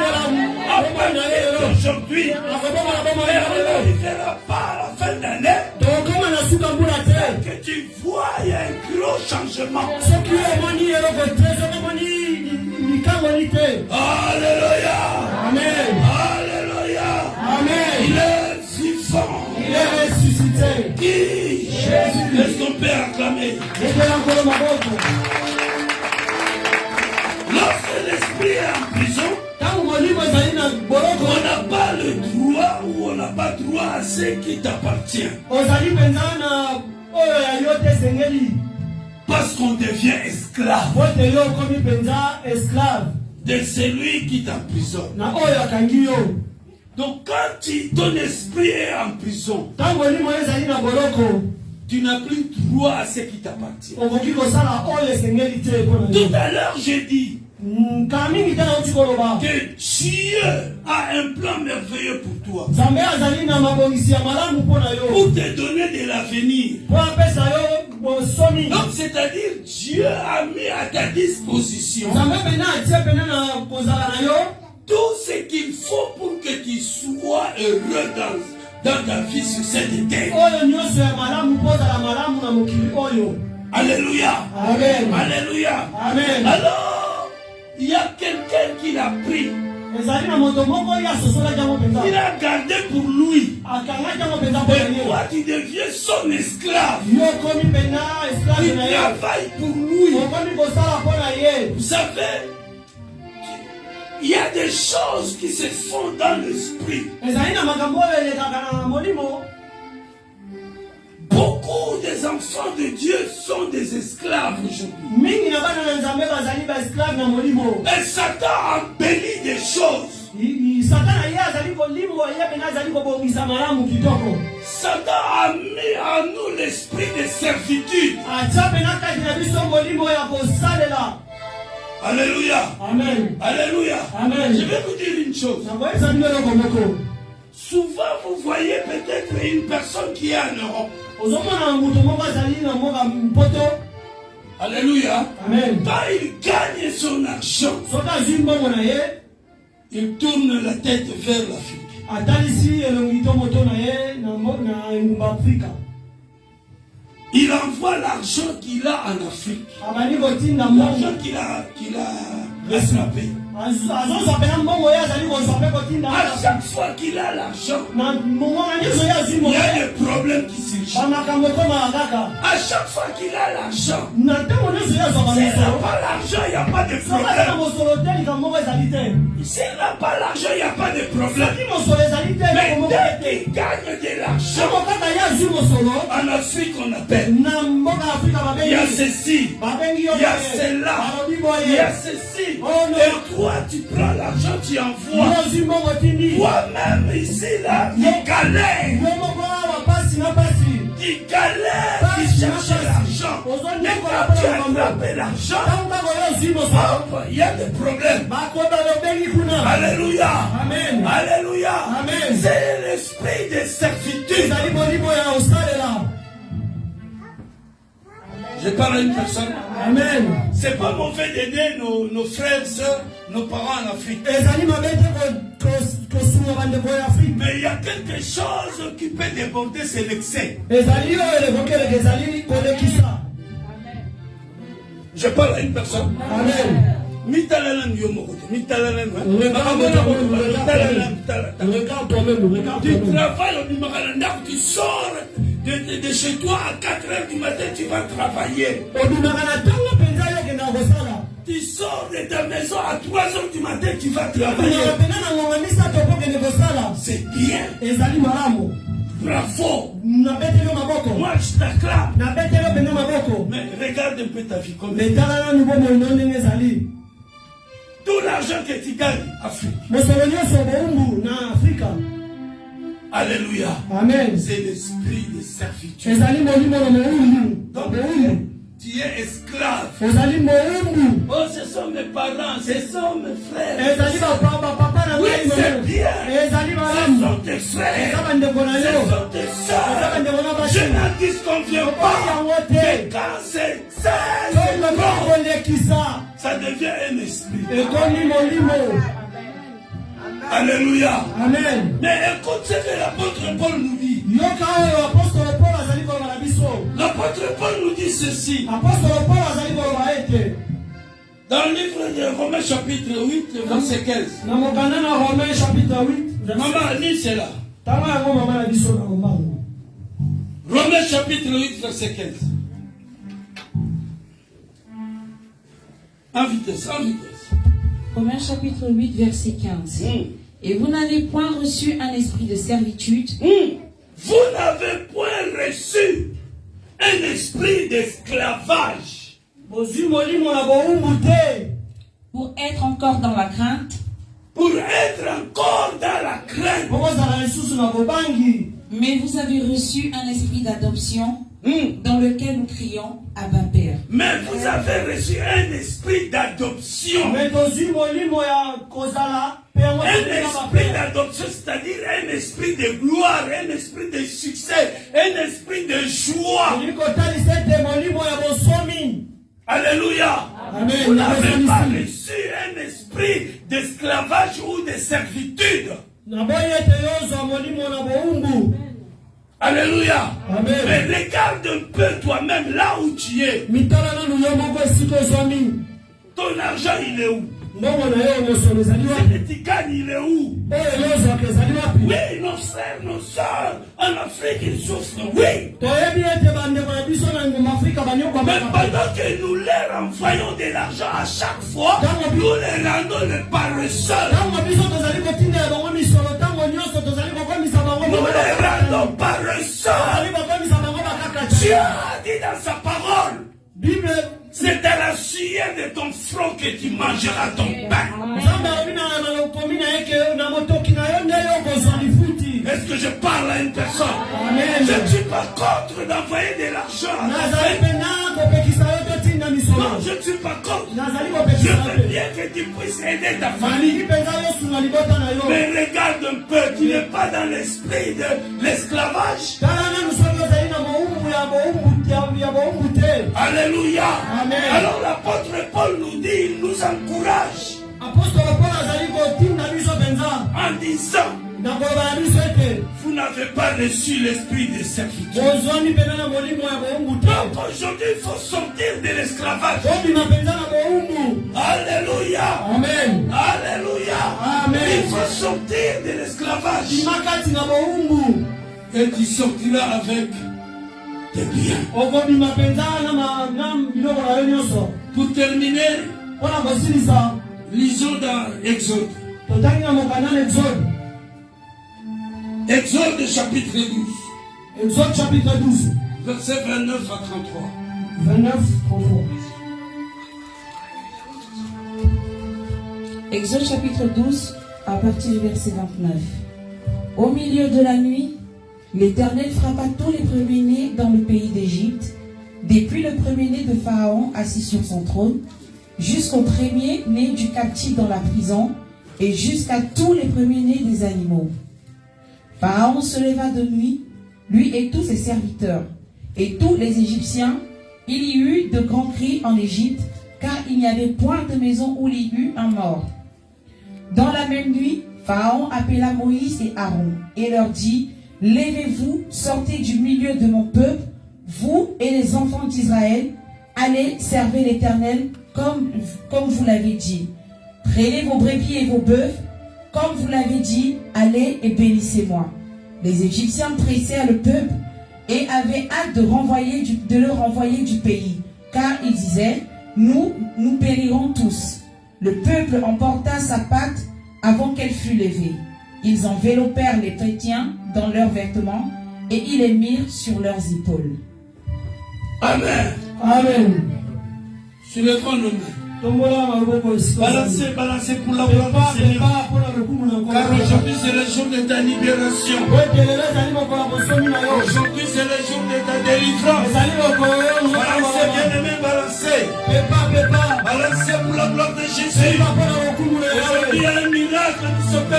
À partir d'aujourd'hui, akobongana et bomoi on n'arrivera pas à la fin d'année tokokoma na suka mbula te que tu vois, il y a un gros changement. soki omoni eloko te soki omoni likangoli te Alléluia. amen Alléluia. amen Il est vivant. il est ressuscité Qui est-ce qu'on peut acclamer? ekela nkolo maboko Lorsque l'esprit est en prison, ntango molimo ezali na boloko on n'a pas le droit ou on n'a pas droit à ce qui t'appartient. ozali mpenza na oyo ya yo te esengeli Parce qu'on devient esclave po te yo okomi mpenza esclave de celui qui t'emprisonne. na oyo akangi yo Donc quand ton esprit est en prison, ntango molimo ezali na boloko tu n'as plus droit à ce qui t'appartient. okoki kosala oyo esengeli te mpo na Tout yo à l'heure, j'ai dit kala mingi te nauti koloba que Dieu a un plan merveilleux pour toi. nzambe azali na mabongisi ya malamu mpo na yo Pour te donner de l'avenir. mpo apesa yo bosomi Donc, c'est-à-dire, Dieu a mis à ta disposition nzambe pene atie pene na kozala na yo tout ce qu'il faut pour que tu sois heureux dans ta vie sur cette terre. oyo nyonso ya malamu mpo ozala malamu na mokili oyo Alléluia. amen Alléluia. amen Alors, il y a quelqu'un qui l'a pris. ezali na moto moko oyo asosolaki yango mpenza Il a gardé pour lui. akangaki yango mpenza mpo na Et ye toi, tu deviens son esclave. yo okomi mpenza esclave Il na ye travaille pour lui. okomi kosala mpo na ye Vous savez, il y a des choses qui se font dans l'esprit. ezali na makambo oyo elekaka na molimo Beaucoup des enfants de Dieu sont des esclaves aujourd'hui. mingi na bana na nzambe bazali baesclave na molimo Et Satan embellit des choses. satana ye azali kolimwa ye pene azali kobongisa malamu kitoko Satan a mis en nous l'esprit de servitude. atia pene kati na biso molimo ya kosalela Alléluia. amen Alléluia. Amen. Je vais vous dire une chose. nakoyebisa bino eloko moko Souvent, vous voyez peut-être une personne qui est en Europe. ozomona moto moko azali na mboka mpoto Alléluia. amen Quand il gagne son argent, soki azwi mbongo na ye il tourne la tête vers l'Afrique. atalisi elongi to moto na ye na engumba afrika Il envoie l'argent qu'il a en Afrique. abandi kotinda mbongo L'argent qu'il a rattrapé. azozwa pena mbongo ye azali kozwa mpe kotinda À chaque fois qu'il a l'argent, na mbongo na nyonso ye azwi il mbongo y a des problèmes qui surgissent. bamakambo ekomaka kaka À chaque fois qu'il a l'argent, na ntango nyonso ye azwaka s'il n'a mosolo pas l'argent, il n'y a pas de soki aza na problème. mosolo te likambo moko ezali te S'il n'a pas l'argent, il n'y a pas de problème. soki mosolo ezali te Mais likambo moko dès te qu'il gagne de l'argent, soko kaka ye azwi mosolo en Afrique, on appelle. na mboka ya afrika Il y a babengi ceci, babengi yo il y a boye. cela, balobi il y boye a ceci. Oh non. Et toi, tu prends l'argent, tu envoies. yo ozwi mbongo tindi Toi-même, ici, là, tu galères. yo moko awa pasi na pasi Tu galères, tu cherches l'argent. Mais quand tu as attrapé l'argent, ntango kaka yo ozwi mosolo hop, il y a des problèmes. bakoba lobengi kuna Alléluia. amen Alléluia. Amen. C'est l'esprit de servitude. ezali molimo ya kosalela Je parle à une personne. amen C'est pas mauvais d'aider nos frères, sœurs, nos parents en Afrique. ezali mabe te kosunga bandeko ya afrika Mais il y a quelque chose qui peut déborder, c'est l'excès. ezali oyo elekokeleka ezali kolekisa Je parle à une personne. amen Mitalalan yo mokote, mitalalan. regarde toi-même regarde Tu toi-même travailles au Nimakalanda, tu sors de chez toi à 4 h du matin, tu vas travailler. obimaka na ntango mpenza yokenda kosala Tu sors de ta maison à 3 h du matin, tu vas obimaka travailler. pena na ngonga misato pokende kosala C'est bien. ezali malamu Bravo. nabeteli yo maboko Moi, je t'acclame. nabeteli yo pena maboko Mais regarde un peu ta vie comme letala nani bomoi no ndenge ezali tout l'argent que tu gagnes, Afrique. mosolo nyonso boumbu na afrika Alléluia. amen C'est l'esprit de servitude. ezali molimo na moumbu Donc, moumbu tu es esclave. ezali moumbu Oh, ce sont mes parents, ce sont mes frères. ezali bapapa na Oui, ngai c'est lelo. bien. Ezali Ce malamu. sont tes frères. Eza bandeko na Ce yo. sont tes Eza bandeko na sœurs. basi. Je n'en disconviens Okoki pas. yango Mais te. quand c'est Soki bon, kolekisa. ça devient un esprit. Ekomi molimo. Alléluia. Amen. Mais écoute ce que l'apôtre Paul nous dit. Yoka oyo apostolo Paul azali koloba na biso. L'apôtre Paul nous dit ceci. Apostolo Paul azali koloba ete. Dans le livre de Romains chapitre 8, verset 15. Na mokanda na Romains chapitre 8. Maman, lis cela. Tanga yango mama na biso na lombango. Romains chapitre 8, verset 15. En vitesse, en vitesse. Romains chapitre 8, verset 15. Et vous n'avez point reçu un esprit de servitude. Vous n'avez point reçu un esprit d'esclavage. Bozwi molimo na bowumbu te. Pour être encore dans la crainte. Pour être encore dans la crainte. Bokozala lisusu na bobangi. Mais vous avez reçu un esprit d'adoption dans lequel nous crions Abba Père. Mais vous avez reçu un esprit d'adoption. Me tozwi molimo ya kozala pe yango Un tozwi na esprit bapere. d'adoption, c'est-à-dire un esprit de gloire, un esprit de succès, un esprit de joie. Tolingi kotalisa ete molimo ya bosomi. Alléluia. Amen. Vous n'avez pas reçu un esprit d'esclavage ou de servitude. Naboyi ete yozwa molimo na bowumbu. Alléluia. Amen. Mais regarde un peu toi-même là où tu es. Mitala nanu yo moko esika ozwami. Ton argent, il est où? Mbongo na yo mosolo ezali Ce wapi? que tu gagnes, il est où? Oyo yozwaka ezali wapi? Oui, nos frères, nos soeurs, en Afrique, ils souffrent. Oui. Toyebi ete bandeko na biso na ngoma Afrika Mais banyokwamaka. pendant que nous leur envoyons de l'argent à chaque fois, nous les rendons les paresseux. Ntango biso tozali kotindela bango misolo, ntango nyonso tozali kokomisa bango Nous les bakaka. rendons paresseux. Tozali kokomisa bango bakaka te. Dieu a dit dans sa parole, Bible c'est à la sueur de ton front que tu mangeras ton pain. Nzambe alobi na lokomi na ye ke na motoki na yo nde yo kozwa lifuti. Est-ce que je parle à une personne? Amen. Je ne suis pas contre d'envoyer de l'argent à ta Nazali famille. mpe na kopekisa yo totinda Non, misolo. je ne suis pas contre. Nazali Je kopekisa veux te. bien que tu puisses aider ta Nalingi famille. mpenza yosunga libota na yo. Mais regarde un peu, tu n'es pas dans l'esprit de l'esclavage. Tala nanu soki ozali na bowumbu ya bowumbu te. Alléluia. Amen. Alors l'apôtre Paul nous dit, il nous encourage Apostolo Paul azali kotinda biso mpenza. en disant, Na koloba na biso ete vous n'avez pas reçu l'esprit de servitude. bozwami mpenza na molimo ya bowumbu te. Donc aujourd'hui, il faut sortir de l'esclavage. Tobima mpenza na bowumbu. Alléluia. Amen. Alléluia. Amen. Il faut sortir de l'esclavage. Bima kati na bowumbu. Et tu sortiras avec tes biens. Okobima mpenza na biloko na yo nyonso. Pour terminer, Mpona kosilisa lisons dans Exode. totangi na mokanda na Exode. Exode chapitre 12, Exode chapitre 12, versets 29 à 33. 29, 33. Exode chapitre 12, à partir du verset 29. Au milieu de la nuit, l'Éternel frappa tous les premiers-nés dans le pays d'Égypte, depuis le premier-né de Pharaon assis sur son trône, jusqu'au premier-né du captif dans la prison, et jusqu'à tous les premiers-nés des animaux. Pharaon se leva de nuit, lui et tous ses serviteurs, et tous les Égyptiens. Il y eut de grands cris en Égypte, car il n'y avait point de maison où il y eut un mort. Dans la même nuit, Pharaon appela Moïse et Aaron, et leur dit, « Levez-vous, sortez du milieu de mon peuple, vous et les enfants d'Israël, allez servir l'Éternel comme vous l'avez dit. Traînez vos brebis et vos bœufs, comme vous l'avez dit, allez et bénissez-moi. » Les Égyptiens pressèrent le peuple et avaient hâte de le renvoyer du pays, car ils disaient, nous périrons tous. Le peuple emporta sa patte avant qu'elle fût levée. Ils enveloppèrent les chrétiens dans leurs vêtements et ils les mirent sur leurs épaules. Amen. Amen. Soulevons nos mains. Tombola maboko esika. Balancez, balancez pour la gloire Pepa, du Seigneur. pepa, mpona lokumu na nkolo. Car aujourd'hui c'est le jour de ta libération. Wekelele ezali mokolo ya bosomi na yo. Aujourd'hui c'est le jour de ta délivrance. Ezali mokolo oyo Balancez, bien-aimé, balancez. pepa. Balancez pour la gloire de Jésus. Pepa mpona lokumu na Aujourd'hui il y yo. a un miracle qui s'opère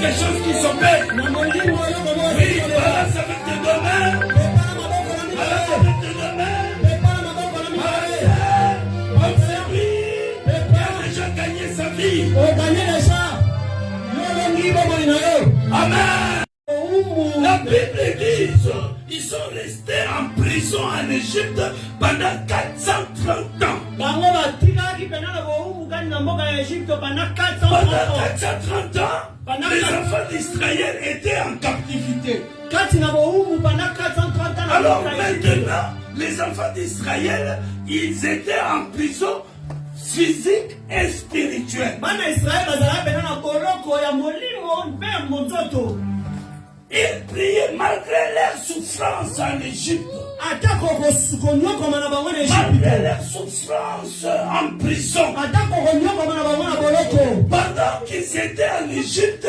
quelque chose qui s'opère. na molimo oyo komoa Oui, balance avec tes deux mains. pepala maboko na Balance mibale avec tes deux mains. pepala maboko na mibale Comme celui qui a déjà gagné sa vie. okanye deja yolongi bomoi na yo Amen. oumu La Bible dit ils sont restés en prison en Égypte pendant 430 ans. bango batikaki pena na boumu kani na mboka ya Egypte pendant 430 Pendant ans 430 ans, les enfants d'Israël étaient en captivité. kati na boumu pendant 430 ans na Alors mboka ya Egypte. maintenant, les enfants d'Israël, ils étaient en prison physique et spirituelle. bana Israeli bazala pena na boloko ya molimo mpe ya monzoto Ils priaient malgré leur souffrance en Égypte, ata konyokoma na bango na malgré Egypte leur souffrance en prison. ata konyokoma na bango na boloko Pendant qu'ils étaient en Égypte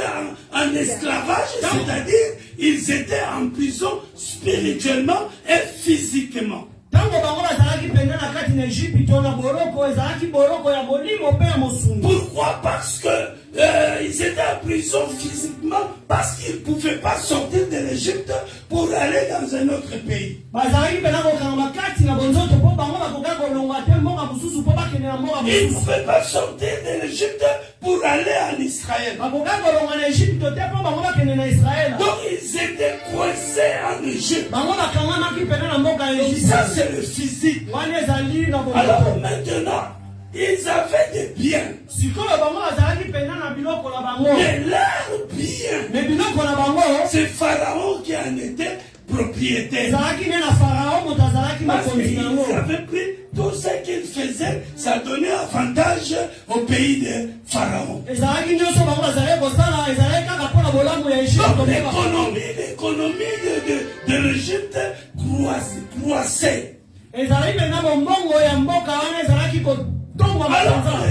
en esclavage, c'est-à-dire ils étaient en prison spirituellement et physiquement. ntango bango bazalaki pena na kati na Egypte na boloko ezalaki boloko ya molimo mpe ya mosungu. Pourquoi? Parce que ils étaient en prison physiquement, parce qu'ils ne pouvaient pas sortir de l'Égypte pour aller dans un autre pays. bazalaki pena kokanga kati na bonzoto mpo bango bakoka kolongwa te mboka mosusu mpo bakende na mboka Ils ne mosusu pouvaient pas sortir de l'Égypte pour aller en Israël. bakoka kolongwa na Egypte te mpo bango bakende na Israele. Donc ils étaient coincés en Égypte. bango bakangamaki pena na mboka ya Donc Egypte. ça c'est le physique. wana ezali na Alors boloko maintenant, ils avaient des biens. sikoyo bango bazalaki pena na biloko na bango Mais leurs biens, me biloko na bango c'est Pharaon qui en était propriétaire. ezalaki nde na farao moto azalaki Parce mokonzi qu'ils nango avaient pris tout ce qu'ils faisaient, ça donnait avantage au pays de Pharaon. ezalaki nyonso bango bazalaki kosala ezalaki kaka mpo na bolamu ya Egypte. Donc l'économie de l'Égypte croissait. ezalaki pena bombongo ya mboka wana ezalaki kotongwa Alors mapenza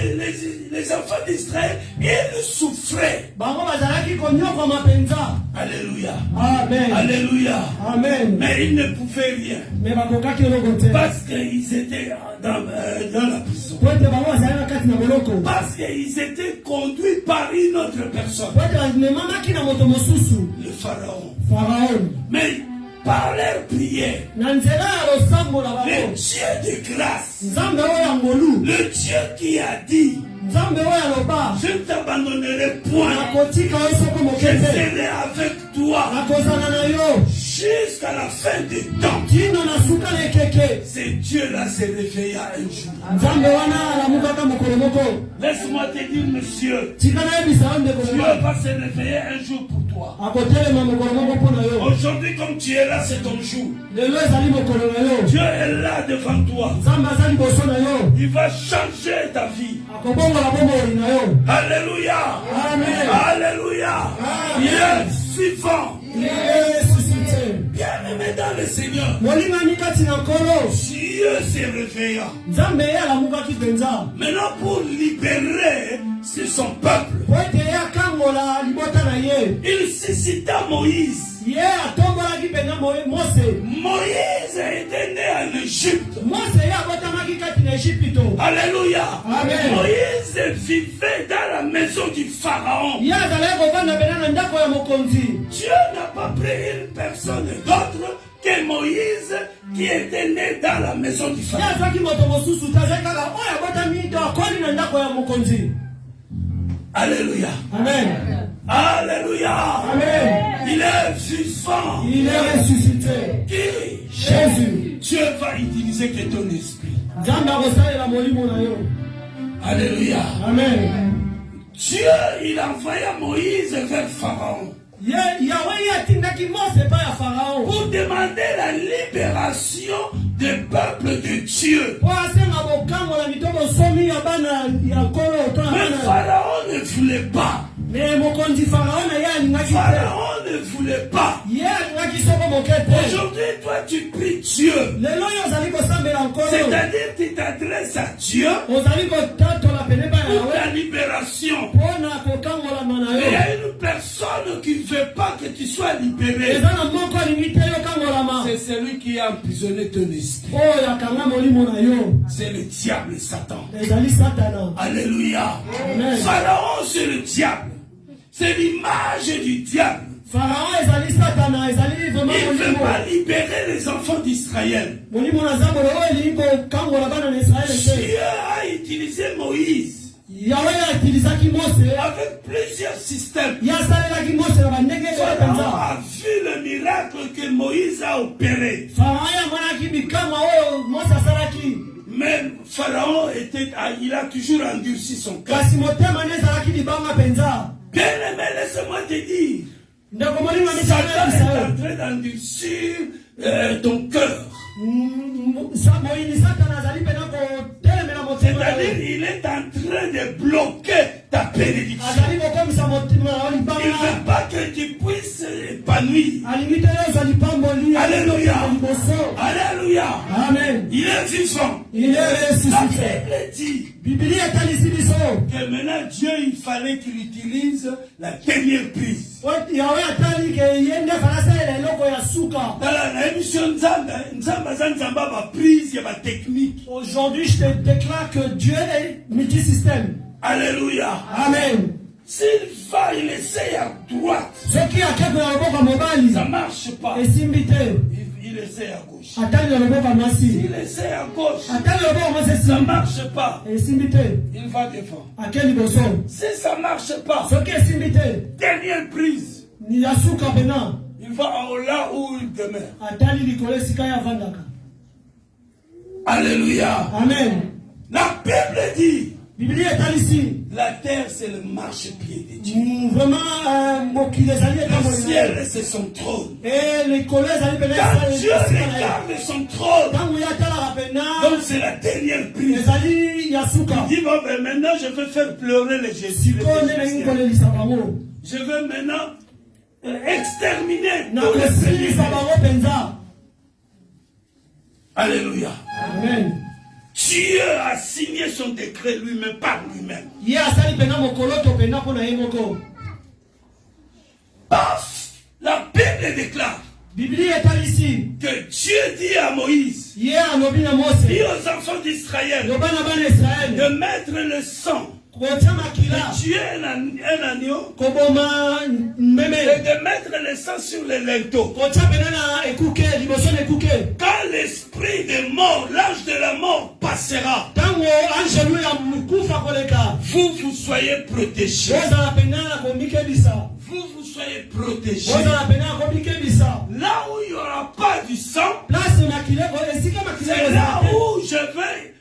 les enfants d'Israël, ils souffraient. bango bazalaki konyokwama mpenza. Alléluia. Amen. Alléluia. Amen. Mais ils ne pouvaient rien. me bakokaki eloko te Parce qu'ils étaient dans la prison. po ete bango bazalaki na kati na boloko Parce qu'ils étaient conduits par une autre personne, po ete bamemamaki na moto mosusu le Pharaon. farao. Mais par leur prière, na nzela ya losambo na le bango Dieu de grâce, nzambe oyo ya ngolu le Dieu qui a dit, nzambe oyo aloba je ne t'abandonnerai point, nakotika yo soko je moke te serai avec toi nakozala na yo jusqu'à la fin des temps. kino na suka na ekeke. C'est Dieu-là s'est réveillé un jour. nzambe wana alamukaka mokolo moko. Laisse-moi te dire, monsieur, tika nayebisa yo ndeko Dieu moko va se réveiller un jour pour toi. akotelema mokolo moko mpo na yo. Aujourd'hui, comme tu es là, c'est ton jour. lelo ezali mokolo na yo. Dieu est là devant toi. nzambe aza liboso na yo Il va changer ta vie. akobongola bomoi na yo. Alléluia. Amen. Alléluia. Il est vivant. yesusite Bien-aimé dans le Seigneur. molingani kati na nkolo Dieu s'est réveillé. nzambe ye alamukaki mpenza Maintenant, pour libérer son peuple, po ete ye akangola libota na ye il suscita Moïse. ye atombolaki mpenza mose. Moïse était né en Égypte. mose ye abotamaki kati na Ejipito. Alléluia. Amen. Moïse vivait dans la maison du Pharaon. ye azalaki kovanda pena na ndako ya mokonzi. Dieu n'a pas pris une personne d'autre que Moïse qui était né dans la maison du ye Pharaon. azwaki moto mosusu te azali kaka oyo abotami to akoli na ndako ya mokonzi. Alléluia. Amen. Alléluia. Amen. Il est vivant. Il est ressuscité. Qui? Jésus. Dieu va utiliser que ton esprit. nzambe akosalela molimo na yo. Alléluia. Amen. Dieu, il envoya Moïse vers Pharaon yawe ye atindaki mose epai ya farao pour demander la libération des peuples de Dieu. po asenga bokangola mitobo somi ya bana ya nkolo to na Mais bana. Pharaon ne voulait pas. me mokonzi farao na ye alingaki te. Pharaon ne voulait pas. ye alingaki soko moke te. Aujourd'hui, toi, tu pries Dieu. lelo oyo ozali kosambela nkolo C'est-à-dire, tu t'adresses à Dieu ozali kotatola pene pa pour yawe ta libération. mpo na kokangolama na Mais il y yo. a une personne qui ne veut pas que tu sois libéré. eza na moko alingi te yo kangolama C'est celui qui a emprisonné ton esprit. oyo akanga molimo na yo. C'est le diable et Satan. ezali satana. Alléluia. Amen. Pharaon, c'est le diable. C'est l'image du diable. Pharaon ezali satana ezali vraiment Il ne veut molimo. pas libérer les enfants d'Israël. Molimo na zabolo oyo elingi kokangola bana na Israele te. Dieu a utilisé Moïse Yawe atilisaki Mose. avec plusieurs systèmes. Yasalelaki Mose na bandenge ebele Pharaon penza. a vu le miracle que Moïse a opéré. Pharaon yamonaki bikama oyo Mose asalaki. Mais Pharaon il a toujours endurci son cœur. Kasi motema ne ezalaki libanga penza. Bien aimé, laisse-moi te dire. Ndeko molimo Satan est amisalaki en train d'endurcir ton cœur. moyini satana azali pena kotelemela motema. C'est-à-dire, il est en train de bloquer ta bénédiction. Azali kokomisa motema Il ne libanga. veut pas que tu puisses épanouir. Alingi te yo ozali pamboli. Alléluia. Liboso. Alléluia. Amen. Il est vivant. Il est La ressuscité. Bible dit Biblia etalisi biso. que maintenant Dieu, il fallait qu'il utilise la dernière prise. Yawe atali ke yende falasaela eloko ya suka. Dans la émission Nzamba va prise, il y a ma technique. Aujourd'hui, je te déclare que Dieu est multisystème. Alléluia. Amen. S'il va, il essaye à droite. Ce qui a quelque loboko mobali, Ça ne marche pas. esimbi te. Il essaie à gauche. Atali loboko mwasi. Il essaie à gauche. Atali loboko mwasi Ça ne esimbi. marche pas. Esimbi te. Il va devant. Akeli boso. Si ça ne marche pas, Ce qui esimbi te. dernière prise, Ni ya suka pena. il va en là où il demeure. Atali likolo esika ya vandaka. Alléluia. Amen. La Bible dit, Biblia etalisi. la terre c'est le marchepied de Dieu. Vraiment, mokili ezali Le ekambo ciel c'est son trône. et likolo ezali pena Quand Dieu esika na ye. regarde son trône, Ntango ya talaka pena. donc c'est la dernière prise. Ezali ya suka. Il dit, bon, ben maintenant je vais faire pleurer les Jésus. Sikoyo nde nalingi kolelisa bango. Je vais maintenant exterminer Na tous les kosilisa péchés. bango penza. Alléluia. Amen. Dieu a signé son décret lui-même par lui-même. Ye asali pena mokolo to pena mpo na ye moko. Paf! La Bible déclare Biblia etalisi. que Dieu dit à Moïse, Ye alobi na Mose. dit aux enfants d'Israël Loba na bana Israele. de mettre le sang, Kotia de makila. tuer un agneau Koboma et meme. de mettre le sang sur les linteaux. Kotia pena na ekuke. Liboso na ekuke. Quand l'esprit de mort, l'âge de la mort passera, Tango angelu ya mukufa koleka. vous soyez protégés. Ozala pena na komikebisa. Vous soyez protégés. Ozala pena na komikebisa. Là où il n'y aura pas du sang, Place makileko. Esika makileko. c'est là où je vais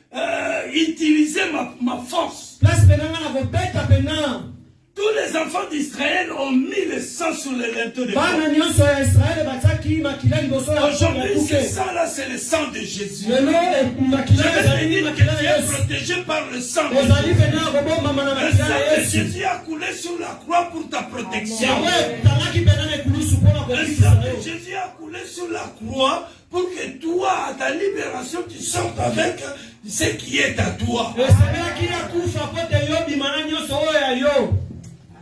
utiliser ma force. Place pena na kobeta pena. Tous les enfants d'Israël ont mis le sang sur les linteaux de Bana mort. nyonso ya Israele batiaki makila liboso ya Aujourd'hui, ekuke. c'est ça là, c'est le sang de Jésus. Lelo Je makila vais te ezali dire makila que tu na es Yesu. protégé par le sang de Ozali Jésus. pena kobomama na Le makila sang na de Yesu. Jésus a coulé sur la croix pour ta protection. Yawe tangaki pena na ekulusu mpona Le kobikisa sang de yo. Jésus a coulé sur la croix pour que toi, à ta libération, tu sortes avec ce qui est à toi. Esepelaki ya kufa po te yo bima na nyonso oyo ya yo.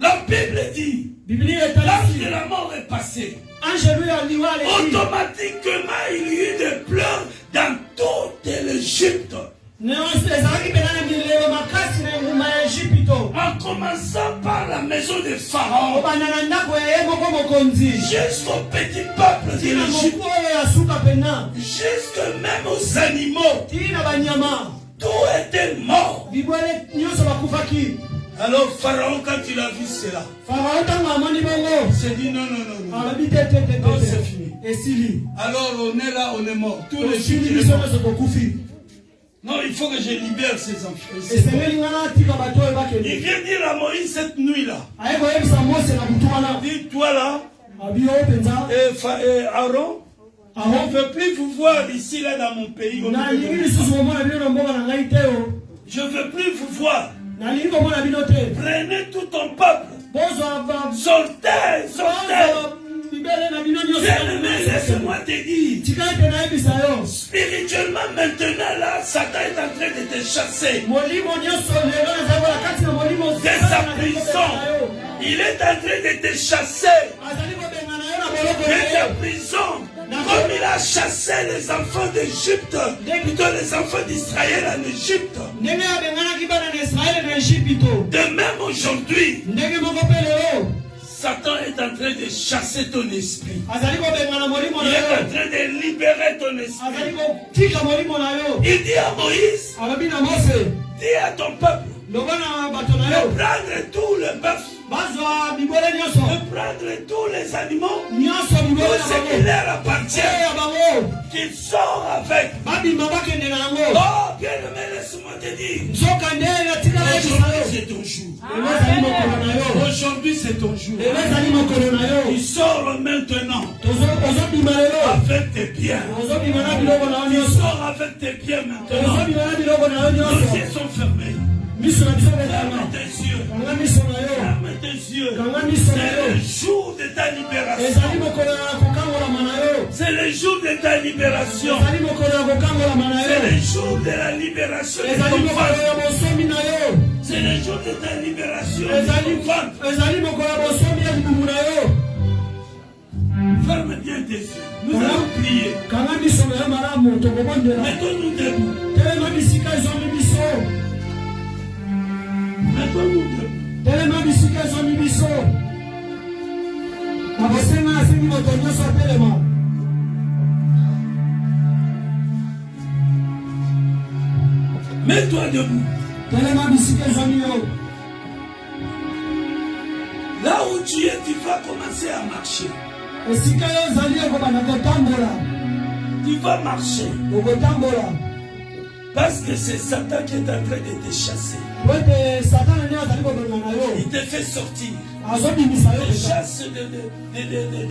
La Bible dit, Biblia l'âge etalisi. de la mort est passé. Angelu ya liwa aleki. Automatiquement, il y eut des pleurs dans toute l'Égypte. Ezalaki pena na milelo makasi na nguma ya Ejipito. En commençant par la maison de Pharaon, Obanda na ndako ya ye moko mokonzi. jusqu'au petit peuple de Tina l'Égypte, moku oyo ya suka pena. jusque même aux animaux, Tina banyama. tout était mort. Bibwele nyonso bakufaki. Alors Pharaon, quand il a vu cela, Farao ntango amoni bongo. il s'est dit non, non, non, non. Alobi te te te Non, te. c'est fini. Esili. Alors on est là, on est mort. Tout Tosili l'Égypte est biso mort. nyonso tokufi. Non, il faut que je libère ces enfants. Esengeli nga natika bato oyo Il bakende. vient dire à Moïse cette nuit-là, Aye koyebisa Mose na butu wana. dis toi là, Abi oyo penza. et Aaron, on ne Aho. veut plus vous voir ici, là, dans mon pays. Nalingi lisusu komona bino na mboka na ngai te o. Je ne veux plus vous voir. Nalingi komona bino te. Prenez tout ton peuple. Bozwa Sortez, sortez. bibele na bino Bien-aimé, laisse-moi nyonso. te dire. Tika ete nayebisa yo. Spirituellement, maintenant, là, Satan est en train de te chasser Molimo nyonso lelo nazakola kati na molimo de sa prison. Il est en train de te chasser azali kobengana yo na boloko de na ta ye. prison. Comme il a chassé les enfants d'Égypte, plutôt les enfants d'Israël en Égypte. Ndenge abenganaki bana na Israele na Ejipito. De même aujourd'hui, Ndenge moko mpe lelo Satan est en train de chasser ton esprit. azali kobengana molimo Il na est en yo, train de libérer ton esprit. azali kotika molimo na yo. Il dit à Moïse, Alobi na Mose, dis à ton peuple loba na bato na de yo, prendre tous les bœufs, bazwa bibole nyonso, de prendre tous les animaux, nyonso bibole tout na ce qui bango, leur appartient, ya bango, qu'ils sortent avec. babima bakende na yango. Oh, bien-aimé, laisse-moi te dire, Nzoka nde natikala yebisa aujourd'hui yo, c'est ton jour. lelo ezali mokolo na yo, Aujourd'hui c'est ton jour. lelo ezali mokolo na yo. Tu sors maintenant Ozobima lelo, avec tes biens. ozobima na biloko na yo Tu nyonso, sors avec tes biens maintenant. ozobima na biloko na yo Nos nyonso. yeux sont fermés. Miso na biso Ferme betanga, tes yeux. kanga miso na yo, Ferme tes yeux. kanga miso na C'est le yo. jour de ta libération. Ezali mokolo ya kokangolama na yo, C'est le jour de ta libération. ezali mokolo ya kokangolama na C'est yo, le jour de la libération de ezali ton mokolo ventre. ya bosomi na yo, C'est le jour de ta libération de ezali ton ventre. ezali mokolo ya bosomi ya libumu na yo. Ferme bien tes yeux. Nous allons prier. Kanga miso na yo malamu tokobondela, Mettons-nous debout. telema bisika ezomi biso, Mettons-nous debout. telema bisika ezomi biso. Nakosenga asengi moto nyonso atelema. Mets-toi debout. Telema bisika ezomi yo. Là où tu es, tu vas commencer à marcher. Esika yo ezali ekobanda kotambola, Tu vas marcher. okotambola. Parce que c'est Satan qui est en train de te chasser. Po ete satana nde azali kobenga na yo, Il te fait sortir. azobimisa yo Il te penza, chasse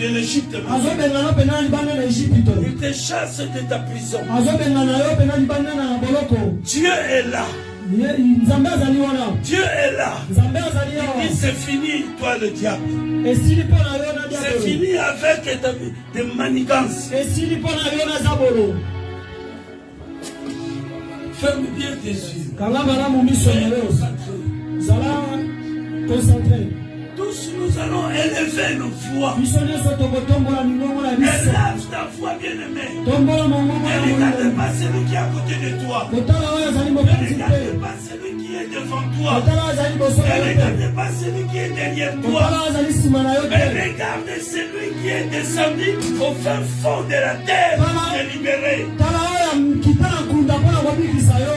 de l'Égypte. azobenga no pena na libanda na Ejipito, Il te chasse de ta prison. azobenga na yo pena libanda na boloko. Dieu est là. Nzambe azali wana, Dieu est là. nzambe azali Il awa. dit c'est fini, toi le diable. Esili mpo na yo na C'est diabolo, fini avec tes manigances. esili mpo na yo na zabolo. Ferme bien tes yeux. Kanga malamu miso na yo, zala concentré. Tous nous allons élever nos voix. Biso nyonso tokotombola mingongo na biso, Élève ta voix, bien-aimé. tombola mongongo Ne na regarde molimo. pas celui qui est à côté de toi. Kotala oyo azali Ne mokonzi regarde te, pas celui qui est devant toi. kotala oyo azali boso na Ne yo te, regarde pas celui qui est derrière kotala toi. oyo azali nsima na yo Mais te. regarde celui qui est descendu au fin fond de la terre pour te libérer. Tala oyo akita na nkunda mpo na kobikisa yo,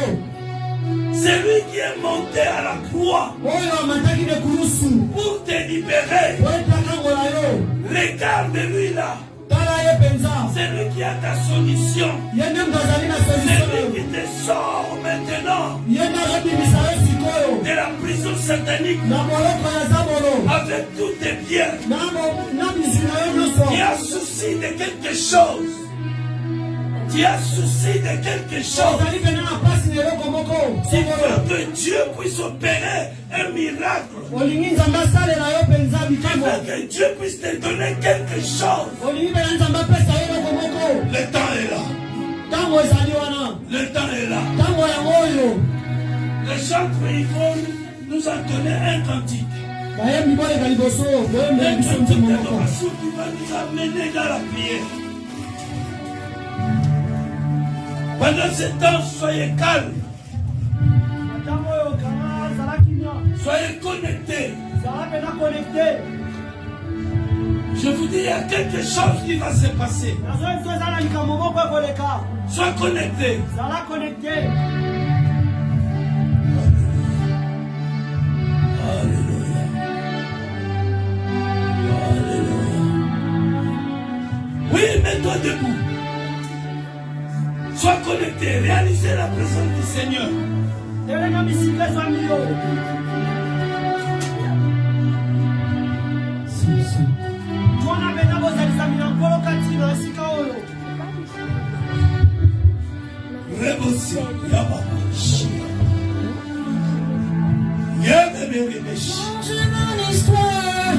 Celui qui est monté à la croix oyo amataki na ekulusu pour te libérer. po ete akangola yo. Regarde-lui là. Tala ye mpenza, C'est lui qui a ta solution. ye nde moto azali na C'est solution na lui yo, qui te sort maintenant ye nde azobimisa yo sikoyo de la prison satanique na boloko ya zabolo, avec tous tes biens. na misu na yo nyonso. Tu as souci de quelque chose. Tu as souci de quelque chose. Ozali pene na pasi na eloko moko Tu sikoyo, veux que Dieu puisse opérer un miracle. olingi nzambe asalela yo mpenza Tu bikambo, veux que Dieu puisse te donner quelque chose. olingi pene nzambe apesa yo eloko moko. Le temps est là. Ntango ezali wana, Le temps est là. ntango yango oyo Les chantres, ils vont nous entonner un cantique. bayembi boleka liboso boyembela Un biso cantique nzembo moko. d'adoration qui va nous amener dans la prière. Pendant ce temps, soyez calmes. Ntango oyo kanga zala kimia, Soyez connectés. zala pena connecté. Je vous dis, il y a quelque chose qui va se passer. Nazo biso eza na likambo moko ekoleka, Sois connecté. zala connecté. Alléluia. Alléluia. Oui, mets-toi debout. Sois connecté. Réalisez la présence du Seigneur. Telema bisika ezwami yo. Twana pena bozalisami na nkolo kati na esika oyo. Rebosi. Yababashi. Yebebebebeshi. Change mon histoire.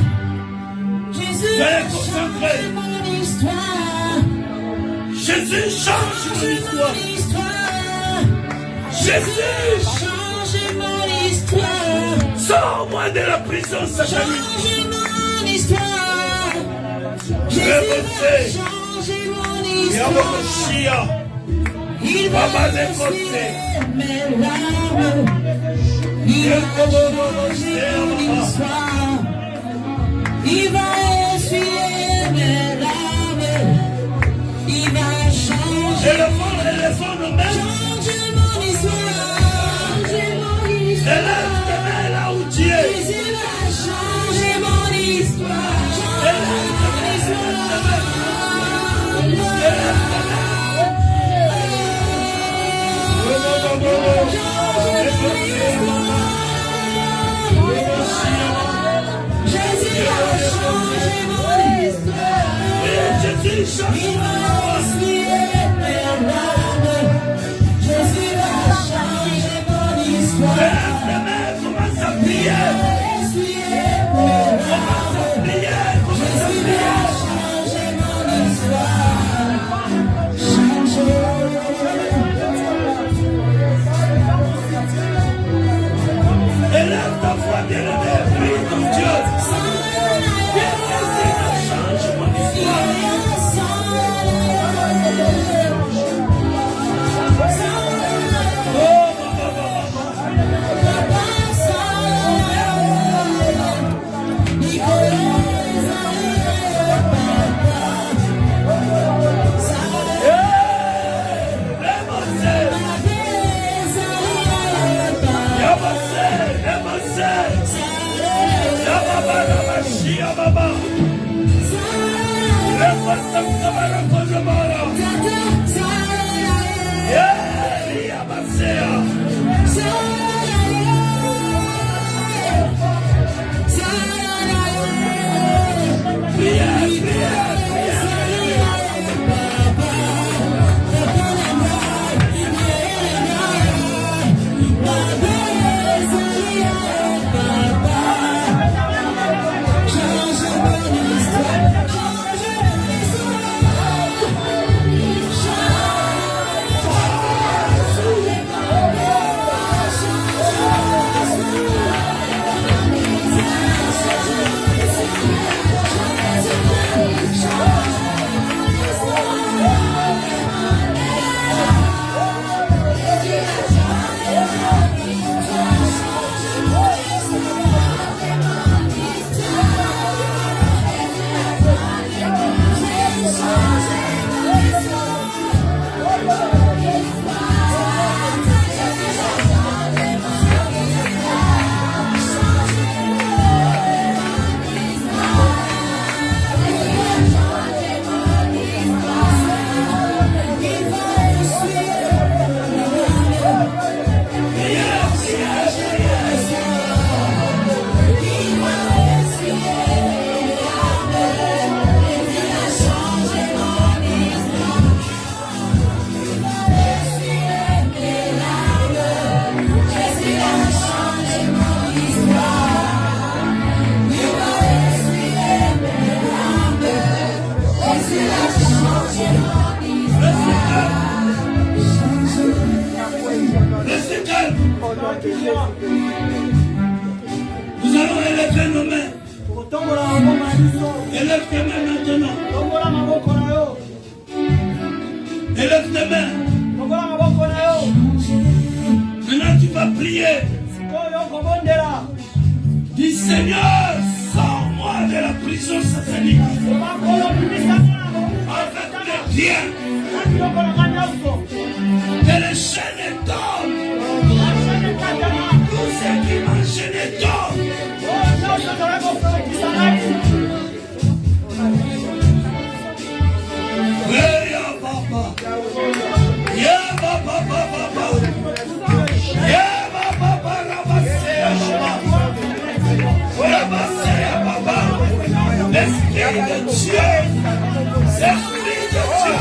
Jésus, Soyez concentrés. change mon histoire. Jésus change mon histoire. Jésus, Change mon histoire. sors-moi de la prison satanique. Change mon histoire. Jésus Rebosi. va changer mon histoire. Yababashi. Il va Baba de essuyer mes larmes. Il va changer mon histoire. Il va essuyer mes larmes. Il va changer. Éléphant nos mains. Changer mon histoire. Élève tes mains là où tu es. Jésus va changer mon histoire. Élève tes mains. Jésus va changer mon histoire. Jésus change Il va essuyer mes larmes. Jésus va changer mon histoire. Élève tes mains, commence à prier. Essuyer mes Commence à prier. Commence à Jésus prier. va changer mon histoire. Changer. Élève ta voix, bien-aimé. Prie ton Dieu. Viens, Seigneur, change mon histoire. Nous allons élever nos mains. Élève tes mains maintenant. Élève tes mains. Maintenant tu vas prier. Dis Seigneur, sors-moi de la prison satanique. Avec les biens. Que les chaînes tombent. Tout ce qui m'a gêné tombe. Yeah, papa. Yeah, papa, papa. Yeah, papa, rabassez, papa. Rabassez, papa. L'esprit de Dieu. L'esprit de Dieu.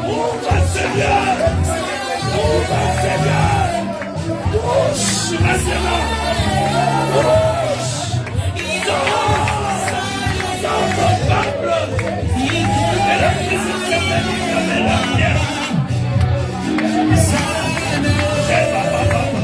Ouvre, Seigneur. Ouvre, Seigneur. Touche maintenant. Touche. Dans ton peuple. Et la présence de la lumière. C'est papa, papa.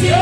Yeah.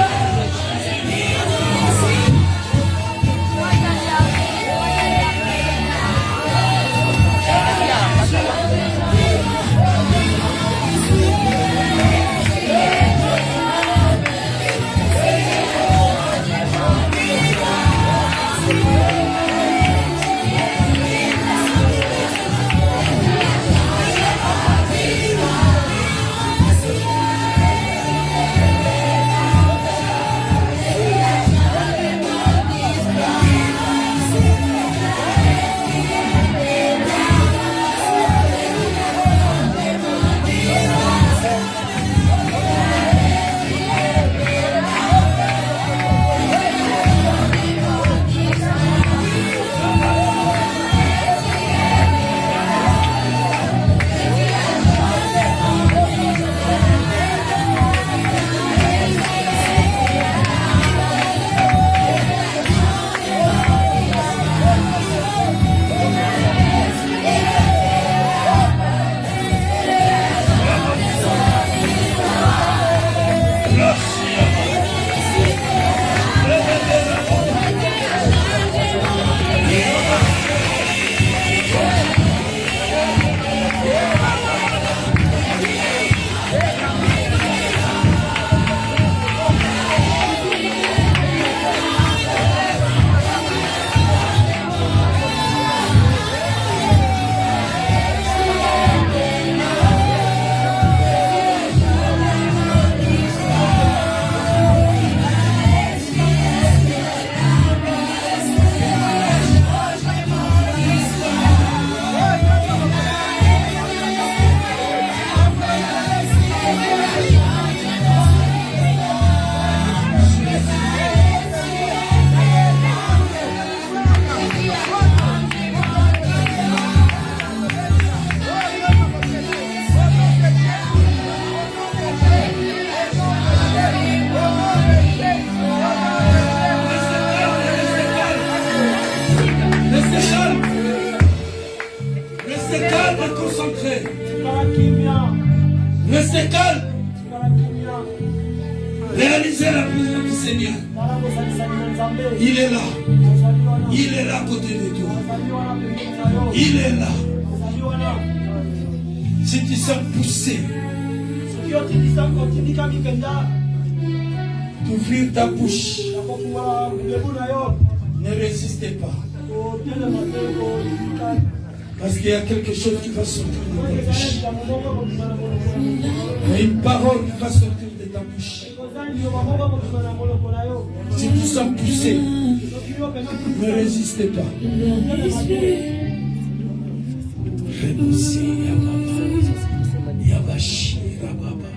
Restez calme. tikala kimia. Réalisez la présence du Seigneur. Tala kozalisaki na Nzambe. Il est là. Azali wana. Il est là à côté de toi. Azali wana pembeni na yo. Il est là. Azali wana. Si tu sens pousser, Soki otindikami mpenza, d'ouvrir ta bouche, nakofungola bulebu na yo. ne résistez pas. Kotelema te kotika. Parce qu'il y a quelque chose qui va sortir de ta Oyo bouche. ezali likambo moko kobima na moloko na yo. Il y a une parole qui va sortir de ta bouche. Ekozali liloba moko kobima na moloko na yo. Si tu sens pousser, Soki yo mpenza ne résistez pas. kotelema te. Renoncez à Baba. Yabashi à Baba.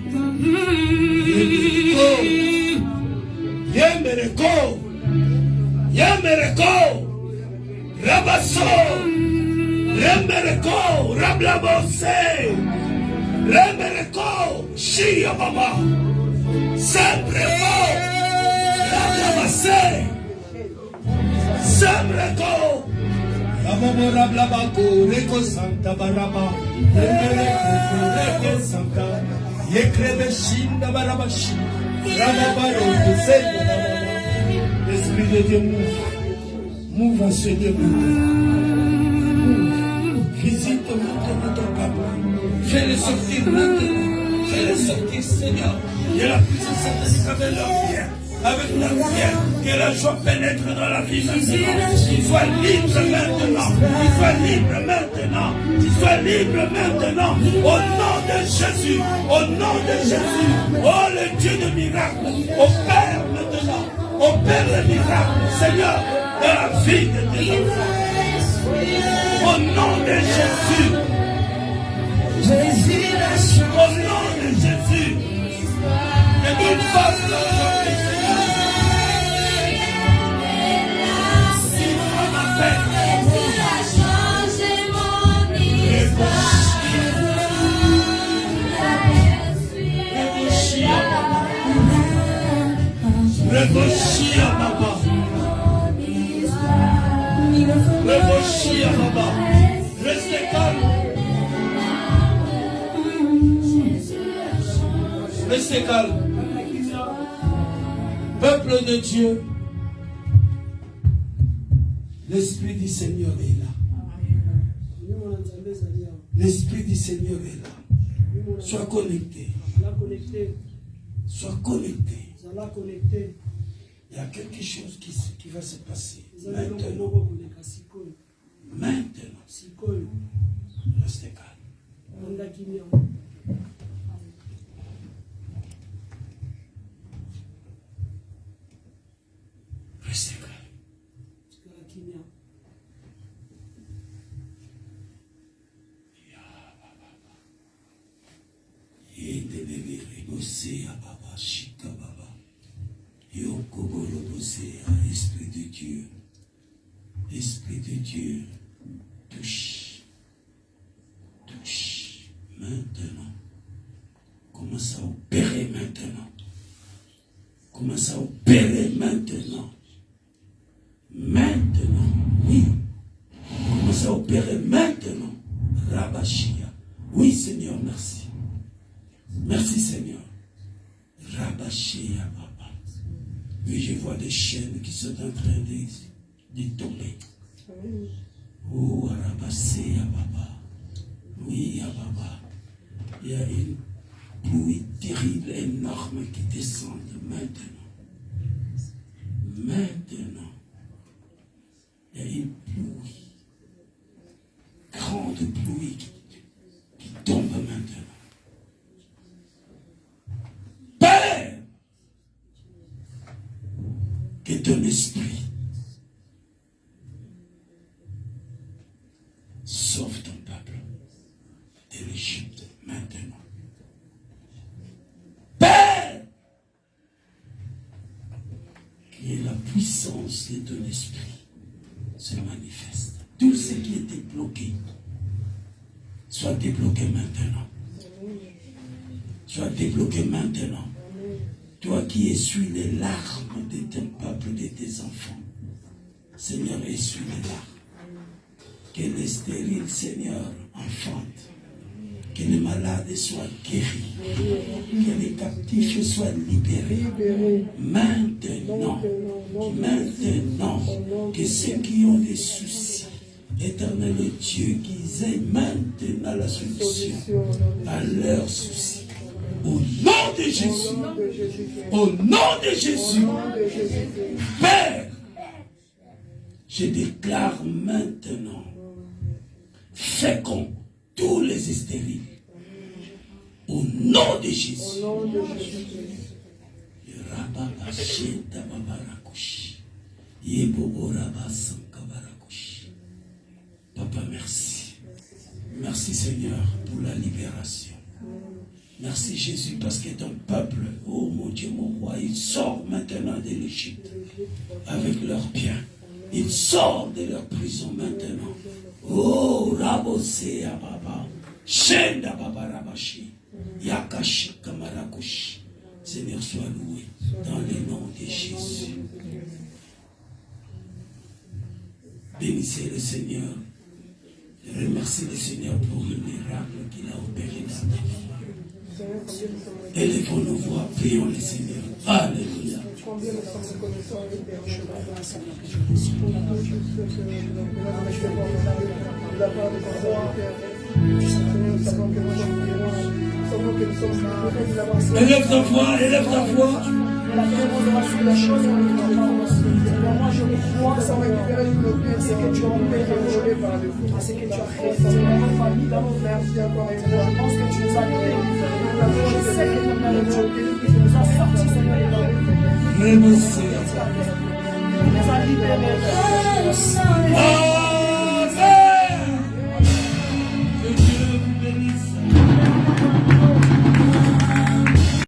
Yemereko. Yemereko. Rabasso. Remereko. Rablabose. Remereko. Shia Baba. Sembreko. Rablabase. Sembreko. Amamora blabako, reko santa baraba, reko santa, yekrebe shinda barabashi, rababaro, l'Esprit de Dieu move à ce Dieu. Visite maintenant ton peuple, fais-le sortir maintenant, fais-le sortir Seigneur, et la puissance satanique avec leur prière. Avec la prière, que la joie pénètre dans la vie maintenant. Qu'il soit libre maintenant. Qu'il soit libre maintenant. Qu'il soit libre maintenant. Au nom de Jésus. Au nom de Jésus. Oh le Dieu de miracles. Opère maintenant. Opère le miracle, Seigneur, dans la vie de tes enfants. Au nom de Jésus. Au nom de Jésus. Que tu fasses la joie. Réfléchis à Baba. Réfléchis à Baba. Restez calme. Restez calme. Peuple de Dieu, l'Esprit du Seigneur est là. L'Esprit du Seigneur est là. Sois connecté. Sois connecté. Il y a quelque chose qui va se passer. Maintenant. Maintenant. Restez calme. Restez calme. Esprit de Dieu, Esprit de Dieu, touche, touche, maintenant. Commence à opérer maintenant. Commence à opérer maintenant. Maintenant, oui. Commence à opérer maintenant. Rabashia. Oui, Seigneur, merci. Merci, Seigneur. Rabashia, Papa. Oui, je vois des chaînes qui sont en train de tomber. Oh, Rabashia, Papa. Oui, Papa. Il y a une pluie terrible, énorme qui descend maintenant. Maintenant. Il y a une pluie. Grande pluie qui tombe maintenant. Père, que ton esprit sauve ton peuple de l'Égypte maintenant. Père, que la puissance de ton esprit se manifeste. Tout ce qui était bloqué soit débloqué maintenant. Soit débloqué maintenant. Toi qui essuies les larmes de ton peuple, de tes enfants. Seigneur, essuie les larmes. Que les stériles, Seigneur, enfantent. Que Que les malades soient guéris. Que les captifs soient libérés. Maintenant. Que ceux qui ont des soucis, Éternel Dieu, qu'ils aient maintenant la solution à leurs soucis. Au nom de Jésus. Au nom de Jésus. Père, je déclare maintenant, fécond tous les stériles. Au nom de Jésus. Papa, merci. Merci Seigneur pour la libération. Merci Jésus parce que ton peuple, oh mon Dieu, mon roi, il sort maintenant de l'Égypte avec leurs biens. Il sort de leur prison maintenant. Oh, Rabosé Ababa, Shenda Baba Rabashi, Yakashi Kamarakushi. Seigneur, sois loué dans le nom de Jésus. Bénissez le Seigneur. Je remercie le Seigneur pour le miracle qu'il a opéré dans ta vie. Élevons nos voix, prions le Seigneur. Alléluia. Élève ta voix, élève ta voix. La restauration de la chose, moi je crois que ça va récupérer le bien, c'est que tu as opéré aujourd'hui, c'est que tu as fait dans nos familles, dans nos frères. Je pense que tu nous as libérés. Je sais que tu nous as sortis, Seigneur. Tu nous as libérés.